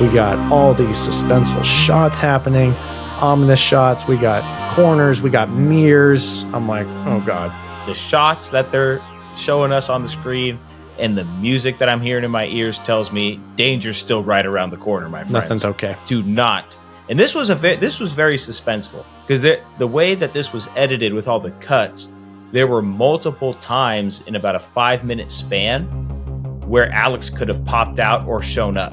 We got all these suspenseful shots happening, ominous shots. We got corners, we got mirrors. I'm like, oh God. The shots that they're showing us on the screen and the music that I'm hearing in my ears tells me danger's still right around the corner, my friends. Nothing's okay. Do not. And this was very suspenseful because the way that this was edited with all the cuts, there were multiple times in about a 5-minute span where Alex could have popped out or shown up.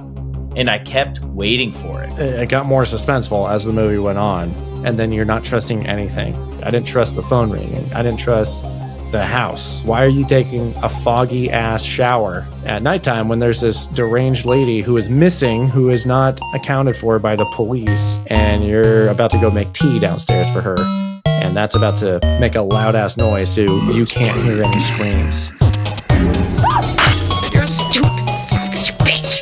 And I kept waiting for it. It got more suspenseful as the movie went on. And then you're not trusting anything. I didn't trust the phone ringing. I didn't trust the house. Why are you taking a foggy ass shower at nighttime when there's this deranged lady who is missing, who is not accounted for by the police, and you're about to go make tea downstairs for her, and that's about to make a loud ass noise so you can't hear any screams. You're a stupid, selfish bitch.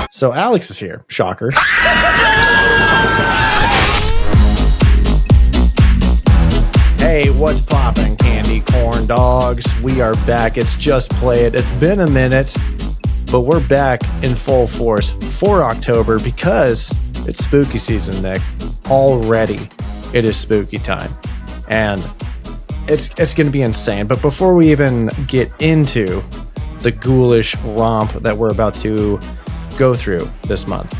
So Alex is here. Shocker. Hey, what's poppin', candy corn dogs? We are back. It's Just Play It. It's been a minute, but we're back in full force for October because it's spooky season, Nick. Already, it is spooky time. And it's going to be insane. But before we even get into the ghoulish romp that we're about to go through this month,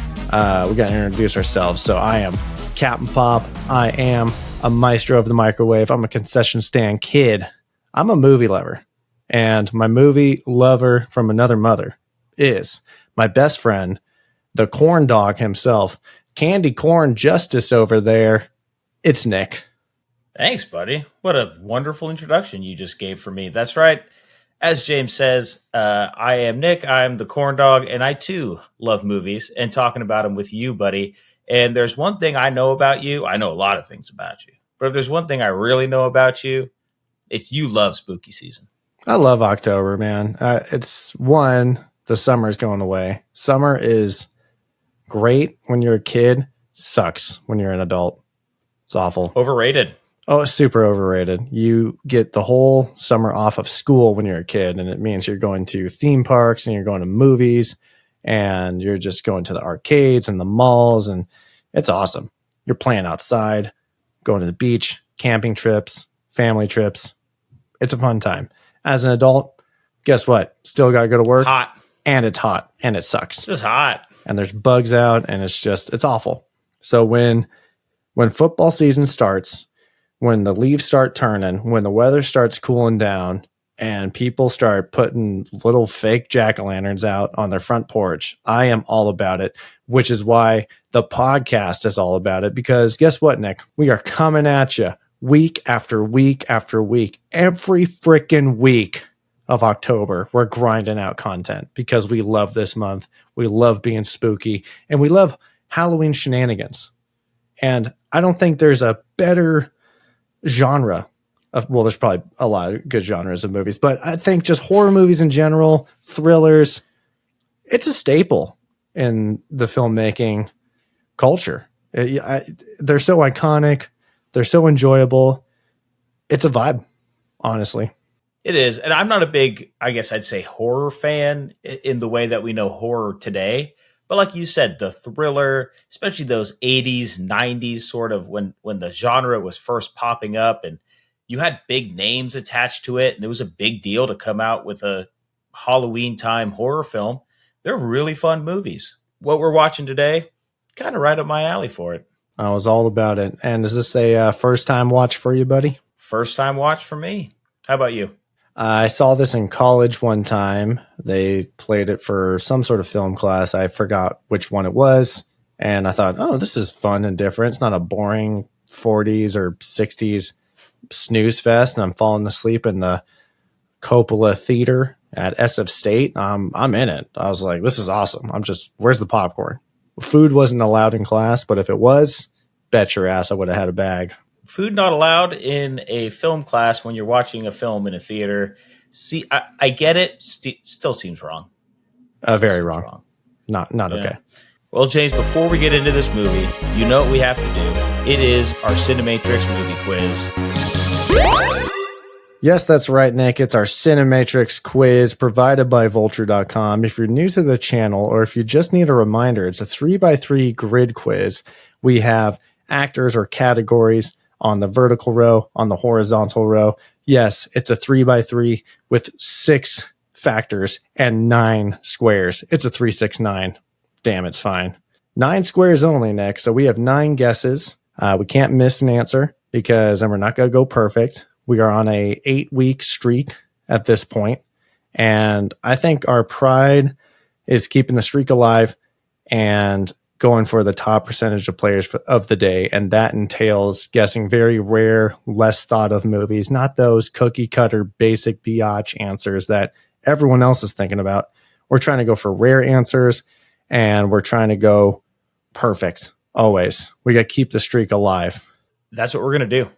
we got to introduce ourselves. So I am Captain Pop. I am a maestro of the microwave. I'm a concession stand kid. I'm a movie lover. And my movie lover from another mother is my best friend, the corn dog himself, Candy Corn Justice over there. It's Nick. Thanks, buddy. What a wonderful introduction you just gave for me. That's right. As James says, I am Nick. I'm the corn dog, and I too love movies and talking about them with you, buddy. And there's one thing I know about you. I know a lot of things about you, but if there's one thing I really know about you, it's you love spooky season. I love October, man. It's the summer's going away. Summer is great when you're a kid, sucks when you're an adult. It's awful. Overrated. Oh, it's super overrated. You get the whole summer off of school when you're a kid, and it means you're going to theme parks and you're going to movies and you're just going to the arcades and the malls, and it's awesome. You're playing outside, going to the beach, camping trips, family trips. It's a fun time. As an adult, guess what? Still got to go to work. Hot. And it's hot, and it sucks. It's just hot. And there's bugs out, and it's awful. So when football season starts, when the leaves start turning, when the weather starts cooling down, and people start putting little fake jack-o'-lanterns out on their front porch, I am all about it, which is why the podcast is all about it. Because guess what, Nick? We are coming at you week after week after week. Every freaking week of October, we're grinding out content because we love this month. We love being spooky, and we love Halloween shenanigans. And I don't think there's a better genre of, well, there's probably a lot of good genres of movies, but I think just horror movies in general, thrillers, it's a staple in the filmmaking culture. They're so iconic. They're so enjoyable. It's a vibe, honestly. It is. And I'm not a big, I guess I'd say, horror fan in the way that we know horror today. But like you said, the thriller, especially those 80s, 90s sort of when the genre was first popping up and you had big names attached to it. And it was a big deal to come out with a Halloween time horror film. They're really fun movies. What we're watching today, kind of right up my alley for it. I was all about it. And is this a first time watch for you, buddy? First time watch for me. How about you? I saw this in college one time. They played it for some sort of film class. I forgot which one it was. And I thought, oh, this is fun and different. It's not a boring 40s or 60s snooze fest. And I'm falling asleep in the Coppola Theater at SF State. I'm in it. I was like, this is awesome. Where's the popcorn? Food wasn't allowed in class, but if it was, bet your ass I would have had a bag. Food not allowed in a film class when you're watching a film in a theater. See, I get it. Still seems wrong. Very wrong. Not okay. Well, James, before we get into this movie, you know what we have to do. It is our Cinematrix movie quiz. Yes, that's right, Nick. It's our Cinematrix quiz provided by Vulture.com. If you're new to the channel or if you just need a reminder, it's a 3x3 grid quiz. We have actors or categories on the vertical row, on the horizontal row. Yes, it's a 3x3 with 6 factors and 9 squares. It's a 369. Damn, it's fine. 9 squares only, Nick. So we have 9 guesses. We can't miss an answer because then we're not going to go perfect. We are on a 8-week streak at this point, and I think our pride is keeping the streak alive and going for the top percentage of players of the day, and that entails guessing very rare, less thought of movies, not those cookie cutter basic biatch answers that everyone else is thinking about. We're trying to go for rare answers, and we're trying to go perfect always. We got to keep the streak alive. That's what we're going to do.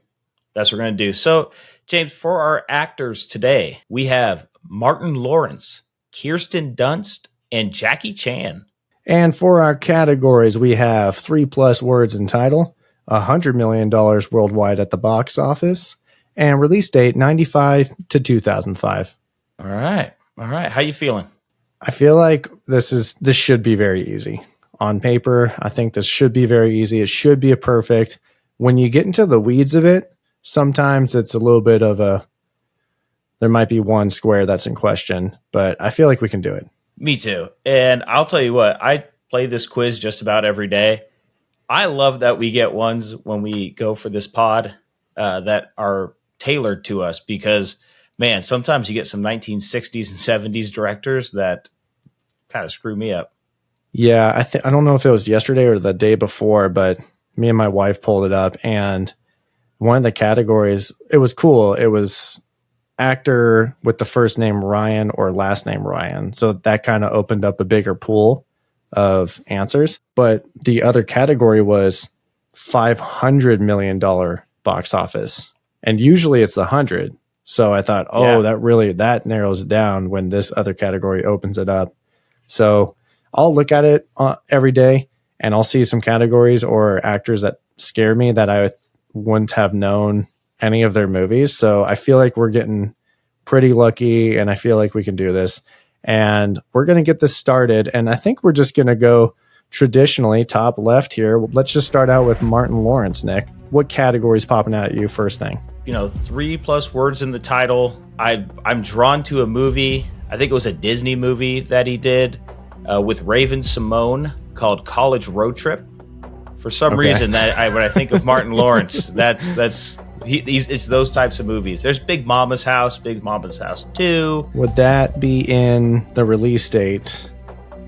That's what we're going to do. So, James, for our actors today, we have Martin Lawrence, Kirsten Dunst, and Jackie Chan. And for our categories, we have 3+ words in title, $100 million worldwide at the box office, and release date 95 to 2005. All right. How you feeling? I feel like this should be very easy. On paper, I think this should be very easy. It should be a perfect. When you get into the weeds of it, sometimes it's a little bit of there might be one square that's in question, but I feel like we can do it. Me too. And I'll tell you what, I play this quiz just about every day. I love that we get ones when we go for this pod that are tailored to us because, man, sometimes you get some 1960s and 70s directors that kind of screw me up. Yeah, I don't know if it was yesterday or the day before, but me and my wife pulled it up, and one of the categories, it was cool. It was actor with the first name Ryan or last name Ryan. So that kind of opened up a bigger pool of answers. But the other category was $500 million box office. And usually it's the 100. So I thought, that narrows it down when this other category opens it up. So I'll look at it every day and I'll see some categories or actors that scare me that I wouldn't have known any of their movies. So I feel like we're getting pretty lucky and I feel like we can do this. And we're going to get this started. And I think we're just going to go traditionally top left here. Let's just start out with Martin Lawrence, Nick. What category is popping out at you first thing? 3+ words in the title. I'm drawn to a movie. I think it was a Disney movie that he did with Raven Simone called College Road Trip. For some reason, that when I think of Martin Lawrence, it's those types of movies. There's Big Mama's House, Big Mama's House 2. Would that be in the release date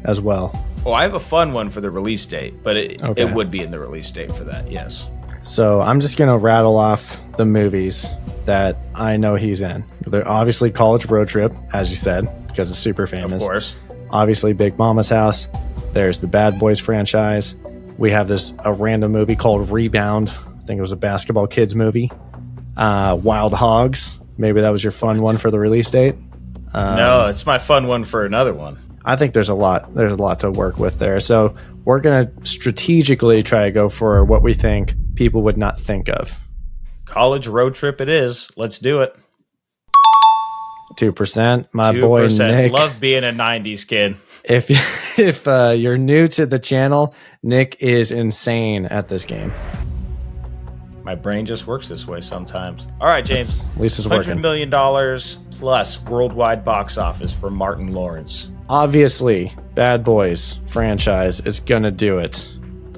as well? Oh, I have a fun one for the release date, but it would be in the release date for that, yes. So I'm just going to rattle off the movies that I know he's in. They're obviously College Road Trip, as you said, because it's super famous. Of course. Obviously Big Mama's House. There's the Bad Boys franchise. We have a random movie called Rebound. I think it was a basketball kids movie. Wild Hogs. Maybe that was your fun one for the release date. No, it's my fun one for another one. I think there's a lot to work with there. So we're going to strategically try to go for what we think people would not think of. College Road Trip it is. Let's do it. 2%. My 2%. Boy Nick. Love being a 90s kid. If you're new to the channel, Nick is insane at this game. My brain just works this way sometimes. All right, James. At least it's working. $100 million plus worldwide box office for Martin Lawrence. Obviously, Bad Boys franchise is going to do it.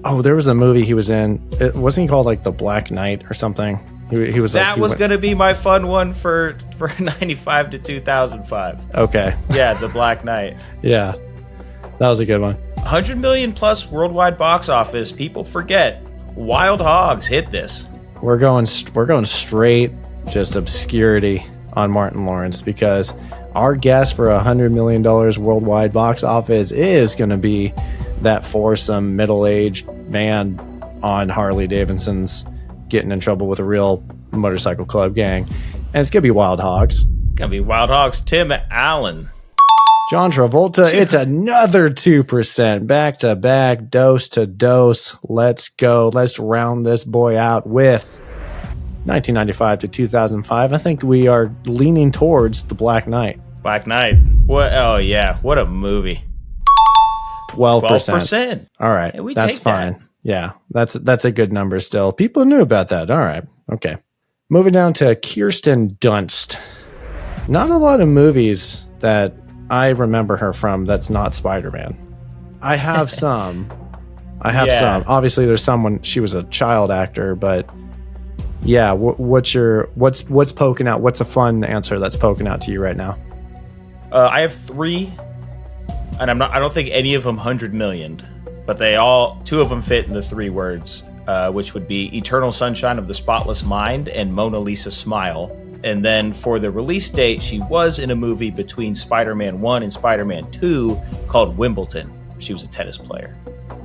Oh, there was a movie he was in. Wasn't he called like The Black Knight or something? He was that was going to be my fun one for 95 to 2005. Okay. Yeah, The Black Knight. Yeah, that was a good one. 100 million plus worldwide box office. People forget. Wild Hogs hit this. We're going straight just obscurity on Martin Lawrence because our guess for $100 million worldwide box office is going to be that foursome middle-aged man on Harley Davidsons getting in trouble with a real motorcycle club gang. And it's going to be Wild Hogs. Going to be Wild Hogs. Tim Allen. John Travolta, it's another 2%. Back to back, dose to dose. Let's go. Let's round this boy out with 1995 to 2005. I think we are leaning towards The Black Knight. Black Knight. What? Oh, yeah. What a movie. 12%. 12%. All right. Yeah, we that's take fine. that. Yeah, that's a good number still. People knew about that. All right. Okay. Moving down to Kirsten Dunst. Not a lot of movies that I remember her from that's not Spider-Man. I have some. Some. Obviously, there's someone. She was a child actor, but yeah. What's poking out? What's a fun answer that's poking out to you right now? I have 3, and I don't think any of them 100 million, but 2 of them fit in the 3 words, which would be Eternal Sunshine of the Spotless Mind and Mona Lisa Smile. And then for the release date, she was in a movie between Spider-Man 1 and Spider-Man 2 called Wimbledon. She was a tennis player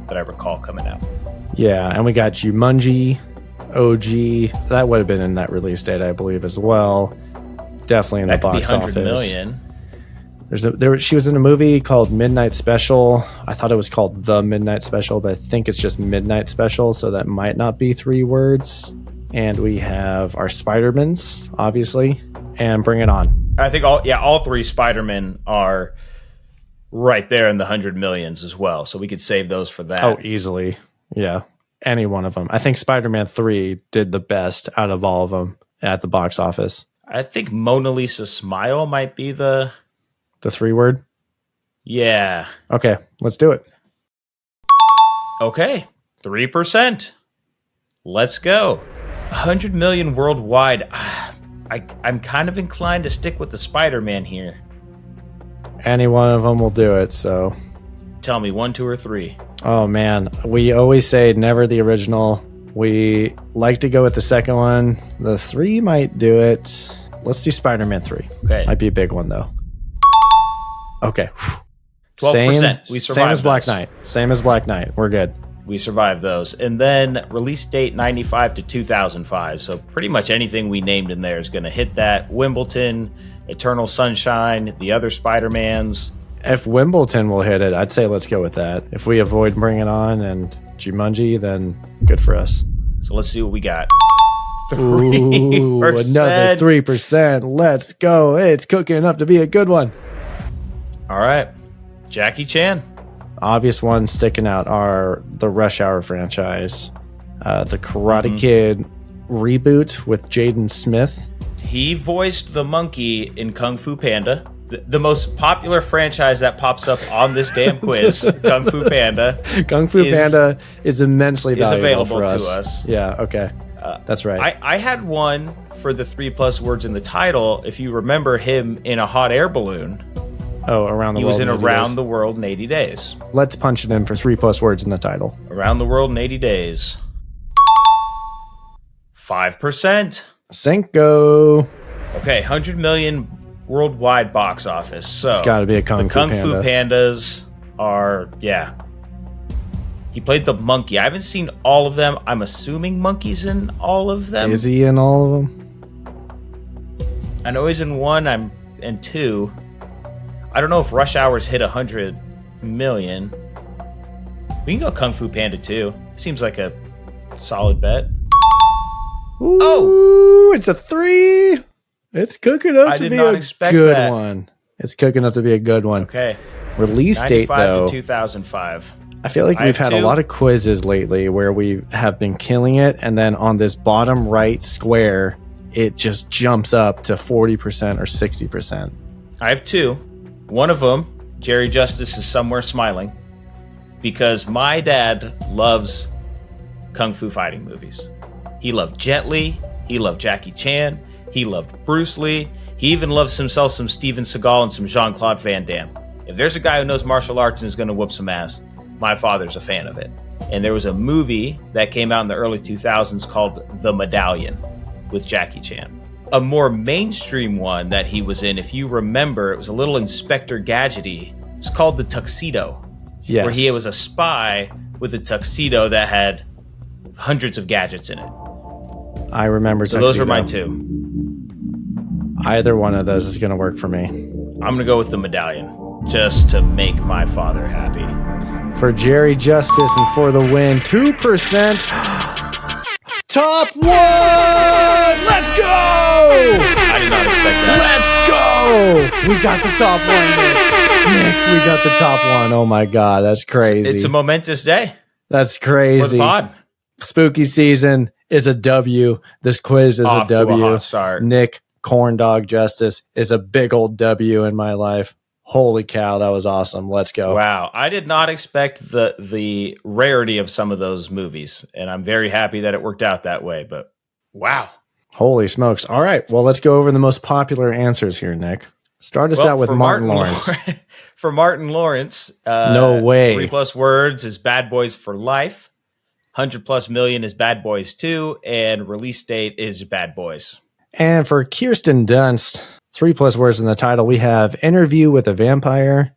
that I recall coming out. Yeah, and we got Jumanji, OG. That would have been in that release date, I believe, as well. Definitely in the box office. That could be 100 million. She was in a movie called Midnight Special. I thought it was called The Midnight Special, but I think it's just Midnight Special, so that might not be 3 words. And we have our Spider-Mans, obviously, and Bring It On. I think all 3 Spider-Men are right there in the 100 millions as well, so we could save those for that. Oh, easily. Yeah, any one of them. I think Spider-Man 3 did the best out of all of them at the box office. I think Mona Lisa Smile might be the 3 word? Yeah. Okay, let's do it. Okay, 3%. Let's go. 100 million worldwide. I'm kind of inclined to stick with the Spider-Man here. Any one of them will do it, so. Tell me, 1, 2, or 3. Oh, man. We always say never the original. We like to go with the second one. The 3 might do it. Let's do Spider-Man 3. Okay. Might be a big one, though. Okay. 12%. We survived Same as Black Knight. Same as Black Knight. We're good. We survived those. And then release date 95 to 2005. So pretty much anything we named in there is going to hit that. Wimbledon, Eternal Sunshine, the other Spider-Mans. If Wimbledon will hit it, I'd say let's go with that. If we avoid Bring It On and Jumanji, then good for us. So let's see what we got. 3%. Ooh, another 3%. Let's go. It's cooking up to be a good one. All right. Jackie Chan. Obvious ones sticking out are the Rush Hour franchise, the Karate Kid reboot with Jaden Smith. He voiced the monkey in Kung Fu Panda, the most popular franchise that pops up on this damn quiz. Kung Fu Panda. Kung Fu Panda is immensely valuable available for us. to us. Yeah, okay. That's right. I had one for the 3+ words in the title. If you remember him in a hot air balloon. Oh, Around the World. He was in Around the World in 80 Days. Let's punch it in for 3+ words in the title. Around the World in 80 Days. 5%. Cinco. Okay, 100 million worldwide box office. So it's got to be a Kung Fu Panda. Kung Fu Pandas are, yeah. He played the monkey. I haven't seen all of them. I'm assuming Monkey's in all of them. Is he in all of them? I know he's in 1 and 2. I don't know if Rush Hour's hit 100 million. We can go Kung Fu Panda 2. Seems like a solid bet. Ooh, it's a 3. It's cooking up to be a good one. It's cooking up to be a good one. Okay. Release date, though. 95 to 2005. I feel like we've had a lot of quizzes lately where we have been killing it, and then on this bottom right square, it just jumps up to 40% or 60%. I have 2. One of them, Jerry Justice is somewhere smiling, because my dad loves kung fu fighting movies. He loved Jet Li, he loved Jackie Chan, he loved Bruce Lee, he even loves himself some Steven Seagal and some Jean-Claude Van Damme. If there's a guy who knows martial arts and is going to whoop some ass, my father's a fan of it. And there was a movie that came out in the early 2000s called The Medallion with Jackie Chan. A more mainstream one that he was in, if you remember, it was a little Inspector Gadgety. It was called The Tuxedo. Yes. Where he was a spy with a tuxedo that had hundreds of gadgets in it. I remember so Tuxedo. Those are my 2. Either one of those is going to work for me. I'm going to go with The Medallion, just to make my father happy. For Jerry Justice and for the win, 2%. Top 1! I did not expect that. Let's go! We got the top one, Nick. We got the top one. Oh my God, that's crazy. It's a momentous day That's for the crazy. pod. Spooky season is a W. This quiz is Off a to a W. hot start. Nick Corn Dog Justice is a big old W in my life. Holy cow, that was awesome. Let's go. Wow, I did not expect the rarity of some of those movies, and I'm very happy that it worked out that way. But wow. Holy smokes. All right, well, let's go over the most popular answers here, Nick. Start us out with for Martin Lawrence. For Martin Lawrence, No way. 3+ words is Bad Boys for Life. 100+ million is Bad Boys 2, and release date is Bad Boys. And for Kirsten Dunst, 3+ words in the title, we have Interview with a Vampire,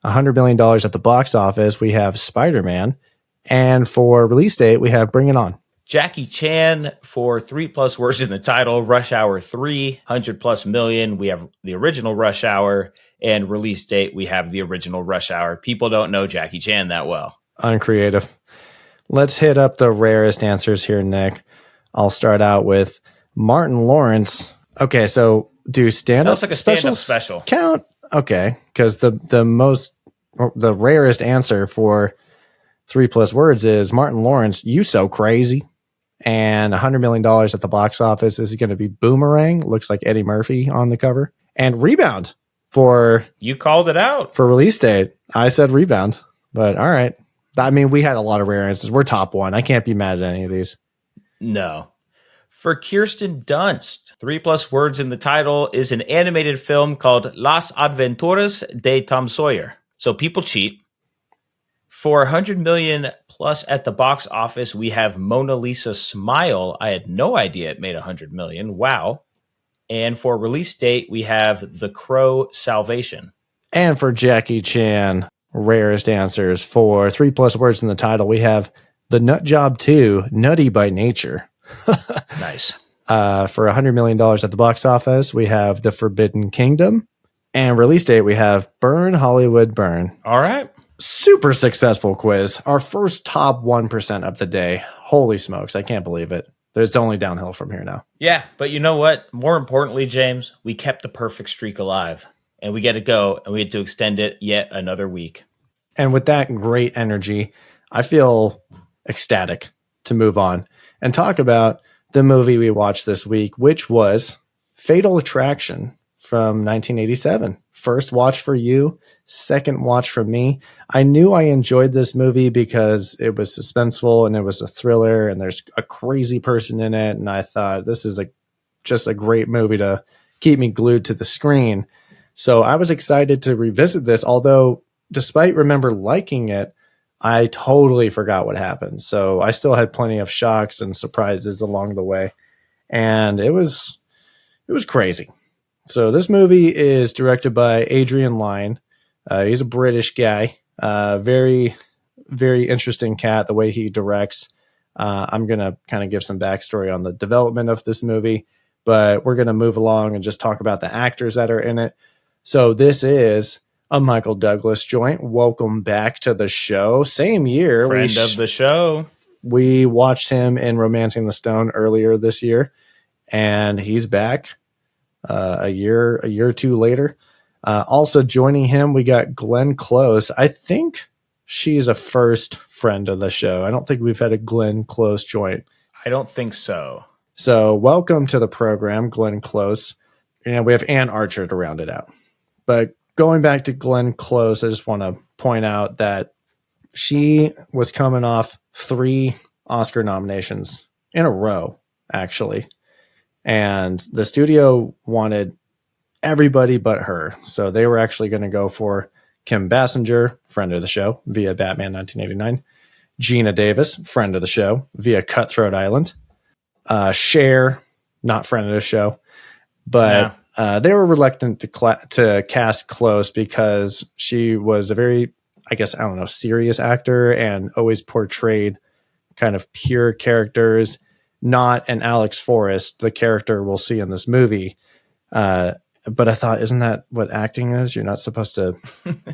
$100 million at the box office. We have Spider-Man. And for release date, we have Bring It On. Jackie Chan for 3+ words in the title, Rush Hour 3, 100+ million. We have the original Rush Hour, and release date, we have the original Rush Hour. People don't know Jackie Chan that well. Uncreative. Let's hit up the rarest answers here, Nick. I'll start out with Martin Lawrence. Okay, so do stand-up Sounds like a stand-up special. count? Okay, because the rarest answer for 3+ words is Martin Lawrence, You So Crazy. And $100 million at the box office. This is going to be Boomerang. Looks like Eddie Murphy on the cover. And Rebound for You called it out. for release date. I said Rebound, but all right. I mean, we had a lot of rare answers. We're top one. I can't be mad at any of these. No. For Kirsten Dunst, 3+ words in the title is an animated film called Las Aventuras de Tom Sawyer. So people cheat. For 100 million plus at the box office, we have Mona Lisa Smile. I had no idea it made 100 million. Wow. And for release date, we have The Crow Salvation. And for Jackie Chan, rarest answers. For 3+ words in the title, we have The Nut Job 2, Nutty by Nature. Nice. For $100 million at the box office, we have The Forbidden Kingdom. And release date, we have Burn, Hollywood, Burn. All right. Super successful quiz. Our first top 1% of the day. Holy smokes. I can't believe it. There's only downhill from here now. Yeah, but you know what? More importantly, James, we kept the perfect streak alive. And we get to go, and we get to extend it yet another week. And with that great energy, I feel ecstatic to move on and talk about the movie we watched this week, which was Fatal Attraction from 1987. First watch for you, second watch for me. I knew I enjoyed this movie because it was suspenseful and it was a thriller and there's a crazy person in it. And I thought this is just a great movie to keep me glued to the screen. So I was excited to revisit this, although despite remember liking it, I totally forgot what happened. So I still had plenty of shocks and surprises along the way. And it was crazy. So this movie is directed by Adrian Lyne. He's a British guy. Very, very interesting cat, the way he directs. I'm going to kind of give some backstory on the development of this movie, but we're going to move along and just talk about the actors that are in it. So this is a Michael Douglas joint. Welcome back to the show. Same year. Friend of the show. We watched him in Romancing the Stone earlier this year, and he's back a year or two later. Also joining him, we got Glenn Close. I think she's a first friend of the show. I don't think we've had a Glenn Close joint. I don't think so. So welcome to the program, Glenn Close. And we have Ann Archer to round it out. But going back to Glenn Close, I just want to point out that she was coming off 3 Oscar nominations in a row, actually. And the studio wanted everybody but her. So they were actually going to go for Kim Basinger, friend of the show, via Batman 1989. Gina Davis, friend of the show, via Cutthroat Island. Cher, not friend of the show. But they were reluctant to cast Close because she was a very, serious actor and always portrayed kind of pure characters, not an Alex Forrest, the character we'll see in this movie. But I thought, isn't that what acting is? You're not supposed to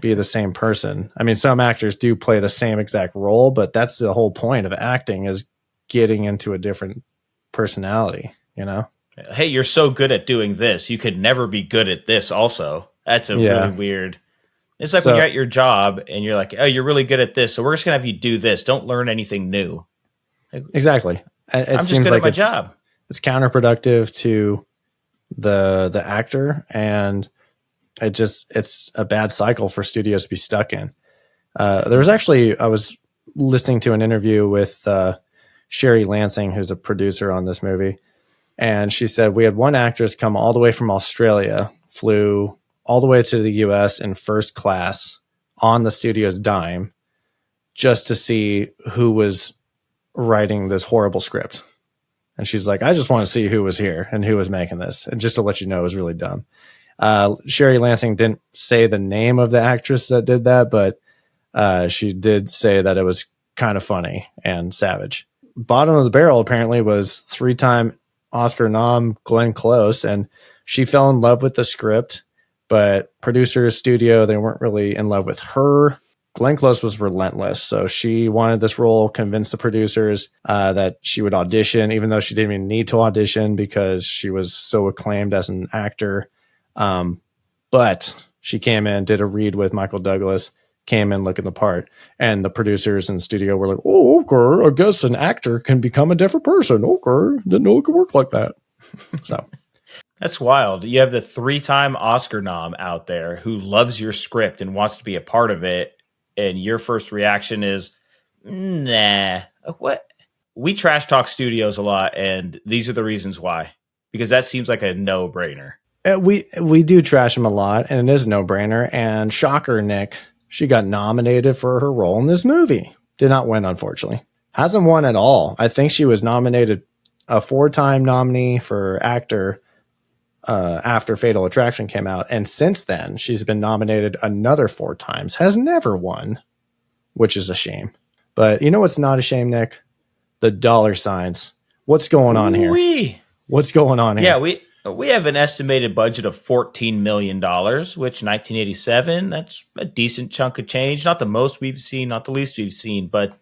be the same person. I mean, some actors do play the same exact role, but that's the whole point of acting, is getting into a different personality, you know? Hey, you're so good at doing this. You could never be good at this also. That's a Yeah. really weird. It's like when So you're at your job and you're like, oh, you're really good at this. So we're just going to have you do this. Don't learn anything new. Like, exactly. It I'm just seems good at like my job. it's counterproductive to the actor, and it's a bad cycle for studios to be stuck in. There was actually, I was listening to an interview with Sherry Lansing, who's a producer on this movie, and she said we had one actress come all the way from Australia, flew all the way to the US in first class on the studio's dime just to see who was writing this horrible script. And she's like, I just want to see who was here and who was making this. And just to let you know, it was really dumb. Sherry Lansing didn't say the name of the actress that did that, but she did say that it was kind of funny and savage. Bottom of the barrel apparently was 3-time Oscar nom Glenn Close, and she fell in love with the script, but producers, studio, they weren't really in love with her. Glenn Close was relentless, so she wanted this role, convinced the producers that she would audition, even though she didn't even need to audition because she was so acclaimed as an actor. But she came in, did a read with Michael Douglas, came in looking the part, and the producers and studio were like, oh, okay, I guess an actor can become a different person. Okay, didn't know it could work like that. So That's wild. You have the 3-time Oscar nom out there who loves your script and wants to be a part of it. And your first reaction is, nah, what? We trash talk studios a lot. And these are the reasons why, because that seems like a no brainer. we do trash him a lot, and it is a no-brainer. And shocker, Nick, she got nominated for her role in this movie. Did not win, unfortunately. Hasn't won at all. I think she was nominated a 4-time nominee for actor after Fatal Attraction came out. And since then, she's been nominated another 4 times. Has never won, which is a shame. But you know what's not a shame, Nick? The dollar signs. What's going on here? What's going on here? Yeah, we have an estimated budget of $14 million, which 1987, that's a decent chunk of change. Not the most we've seen, not the least we've seen, but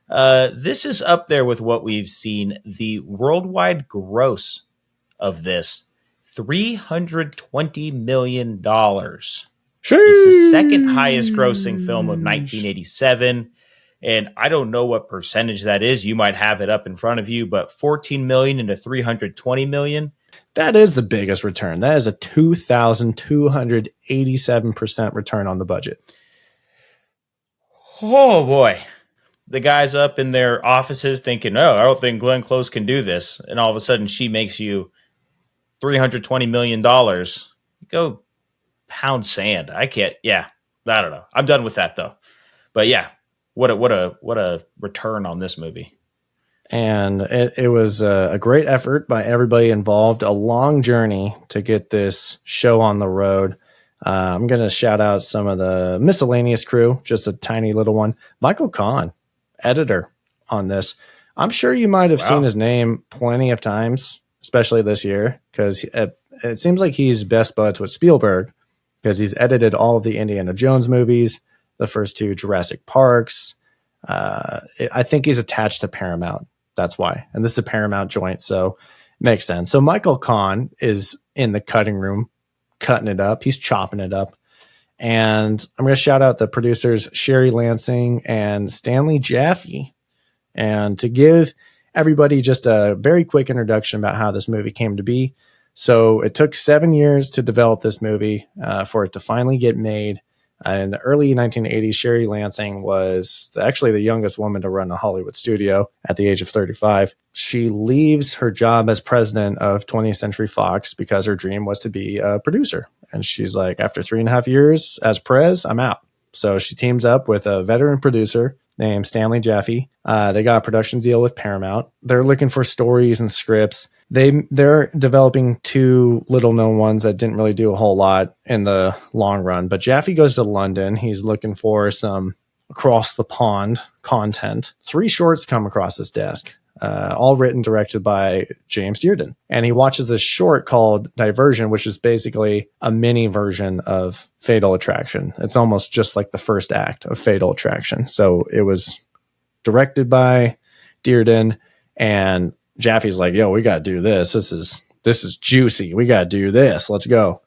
this is up there with what we've seen. The worldwide gross of this, $320 million. It's the second highest grossing film of 1987. And I don't know what percentage that is. You might have it up in front of you, but 14 million into 320 million. That is the biggest return. That is a 2,287% return on the budget. Oh boy. The guys up in their offices thinking, oh, I don't think Glenn Close can do this. And all of a sudden she makes you $320 million. Go pound sand. I can't. Yeah. I don't know. I'm done with that though. But yeah, what a return on this movie. And it was a great effort by everybody involved, a long journey to get this show on the road. I'm going to shout out some of the miscellaneous crew, just a tiny little one. Michael Kahn, editor on this. I'm sure you might have seen his name plenty of times, especially this year, because it seems like he's best buds with Spielberg, because he's edited all of the Indiana Jones movies, the first 2 Jurassic Parks. I think he's attached to Paramount. That's why. And this is a Paramount joint, so it makes sense. So Michael Kahn is in the cutting room, cutting it up. He's chopping it up. And I'm going to shout out the producers, Sherry Lansing and Stanley Jaffe. And to give everybody just a very quick introduction about how this movie came to be. So it took 7 years to develop this movie for it to finally get made. In the early 1980s, Sherry Lansing was actually the youngest woman to run a Hollywood studio at the age of 35. She leaves her job as president of 20th Century Fox because her dream was to be a producer. And she's like, after 3.5 years as prez, I'm out. So she teams up with a veteran producer named Stanley Jaffe. They got a production deal with Paramount. They're looking for stories and scripts. They're developing 2 little known ones that didn't really do a whole lot in the long run. But Jaffe goes to London. He's looking for some across the pond content. 3 shorts come across his desk, all written, directed by James Dearden. And he watches this short called Diversion, which is basically a mini version of Fatal Attraction. It's almost just like the first act of Fatal Attraction. So it was directed by Dearden, and Jaffe's like, yo, we got to do this. This is this is juicy. We got to do this. Let's go.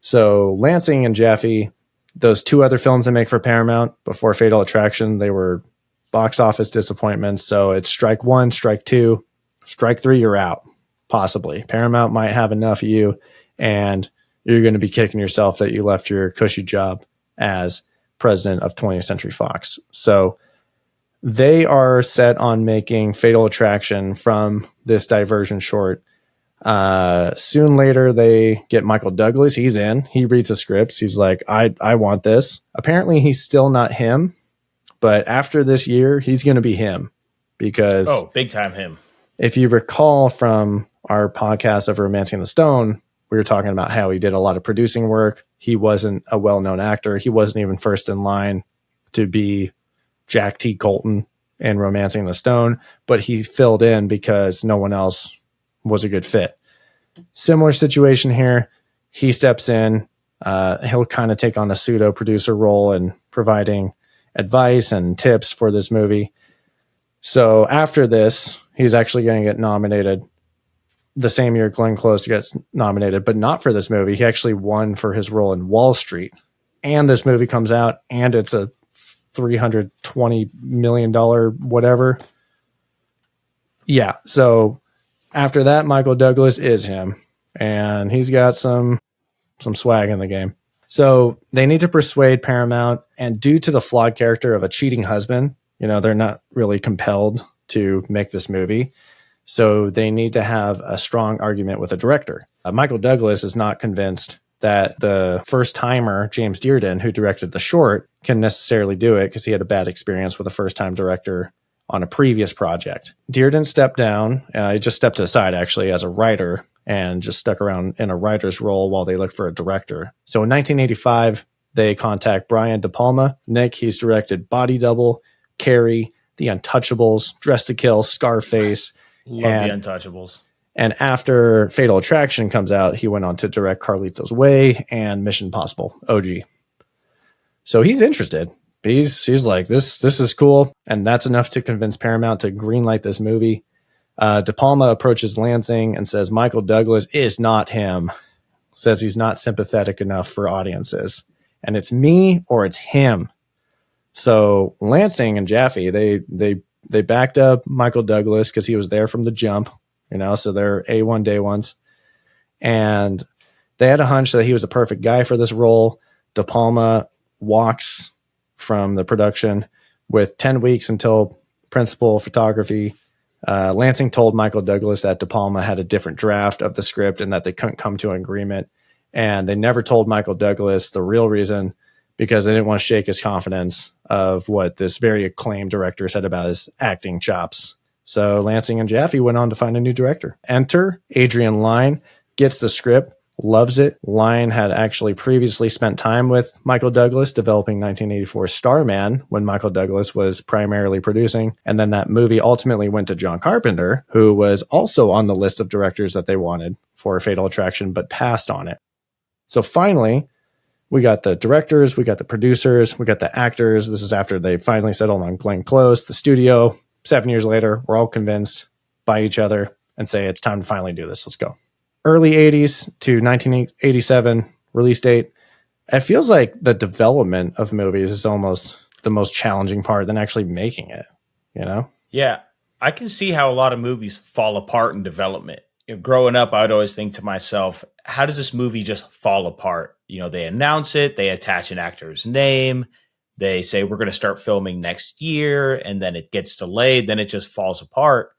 So Lansing and Jaffe, those 2 other films they make for Paramount before Fatal Attraction, they were box office disappointments. So it's strike 1, strike 2, strike 3, you're out. Possibly. Paramount might have enough of you, and you're going to be kicking yourself that you left your cushy job as president of 20th Century Fox. So they are set on making Fatal Attraction from this diversion short. Soon later, they get Michael Douglas. He's in. He reads the scripts. He's like, I want this. Apparently, he's still not him, but after this year, he's going to be him because... Oh, big time him. If you recall from our podcast of Romancing the Stone, we were talking about how he did a lot of producing work. He wasn't a well-known actor. He wasn't even first in line to be Jack T. Colton in Romancing the Stone, but he filled in because no one else was a good fit. Similar situation here. He steps in. He'll kind of take on a pseudo producer role and providing advice and tips for this movie. So after this, he's actually going to get nominated the same year Glenn Close gets nominated, but not for this movie. He actually won for his role in Wall Street. And this movie comes out, and it's a $320 million whatever. Yeah, so after that, Michael Douglas is him, and he's got some swag in the game. So they need to persuade Paramount, and due to the flawed character of a cheating husband, they're not really compelled to make this movie. So they need to have a strong argument with a director. Michael Douglas is not convinced that the first timer, James Dearden, who directed the short, can necessarily do it because he had a bad experience with a first time director on a previous project. Dearden stepped down. He just stepped aside actually as a writer and just stuck around in a writer's role while they looked for a director. So in 1985, they contact Brian De Palma. Nick, he's directed Body Double, Carrie, The Untouchables, Dress to Kill, Scarface. Love The Untouchables. And after Fatal Attraction comes out, he went on to direct Carlito's Way and Mission Impossible, OG. So he's interested. He's like, this is cool. And that's enough to convince Paramount to greenlight this movie. De Palma approaches Lansing and says Michael Douglas is not him. Says he's not sympathetic enough for audiences. And it's me or it's him. So Lansing and Jaffe, they backed up Michael Douglas because he was there from the jump, so they're A1 day ones. And they had a hunch that he was a perfect guy for this role. De Palma walks from the production with 10 weeks until principal photography. Lansing told Michael Douglas that De Palma had a different draft of the script and that they couldn't come to an agreement. And they never told Michael Douglas the real reason because they didn't want to shake his confidence of what this very acclaimed director said about his acting chops. So Lansing and Jaffe went on to find a new director. Enter Adrian Lyne, gets the script, loves it. Lyne had actually previously spent time with Michael Douglas developing 1984 Starman when Michael Douglas was primarily producing. And then that movie ultimately went to John Carpenter, who was also on the list of directors that they wanted for Fatal Attraction, but passed on it. So finally, we got the directors, we got the producers, we got the actors. This is after they finally settled on Glenn Close. The studio, 7 years later, we're all convinced by each other and say it's time to finally do this. Let's go. Early 80s to 1987 release date. It feels like the development of movies is almost the most challenging part than actually making it, Yeah, I can see how a lot of movies fall apart in development. Growing up, I would always think to myself, how does this movie just fall apart? They announce it, they attach an actor's name, they say we're going to start filming next year, and then it gets delayed, then it just falls apart.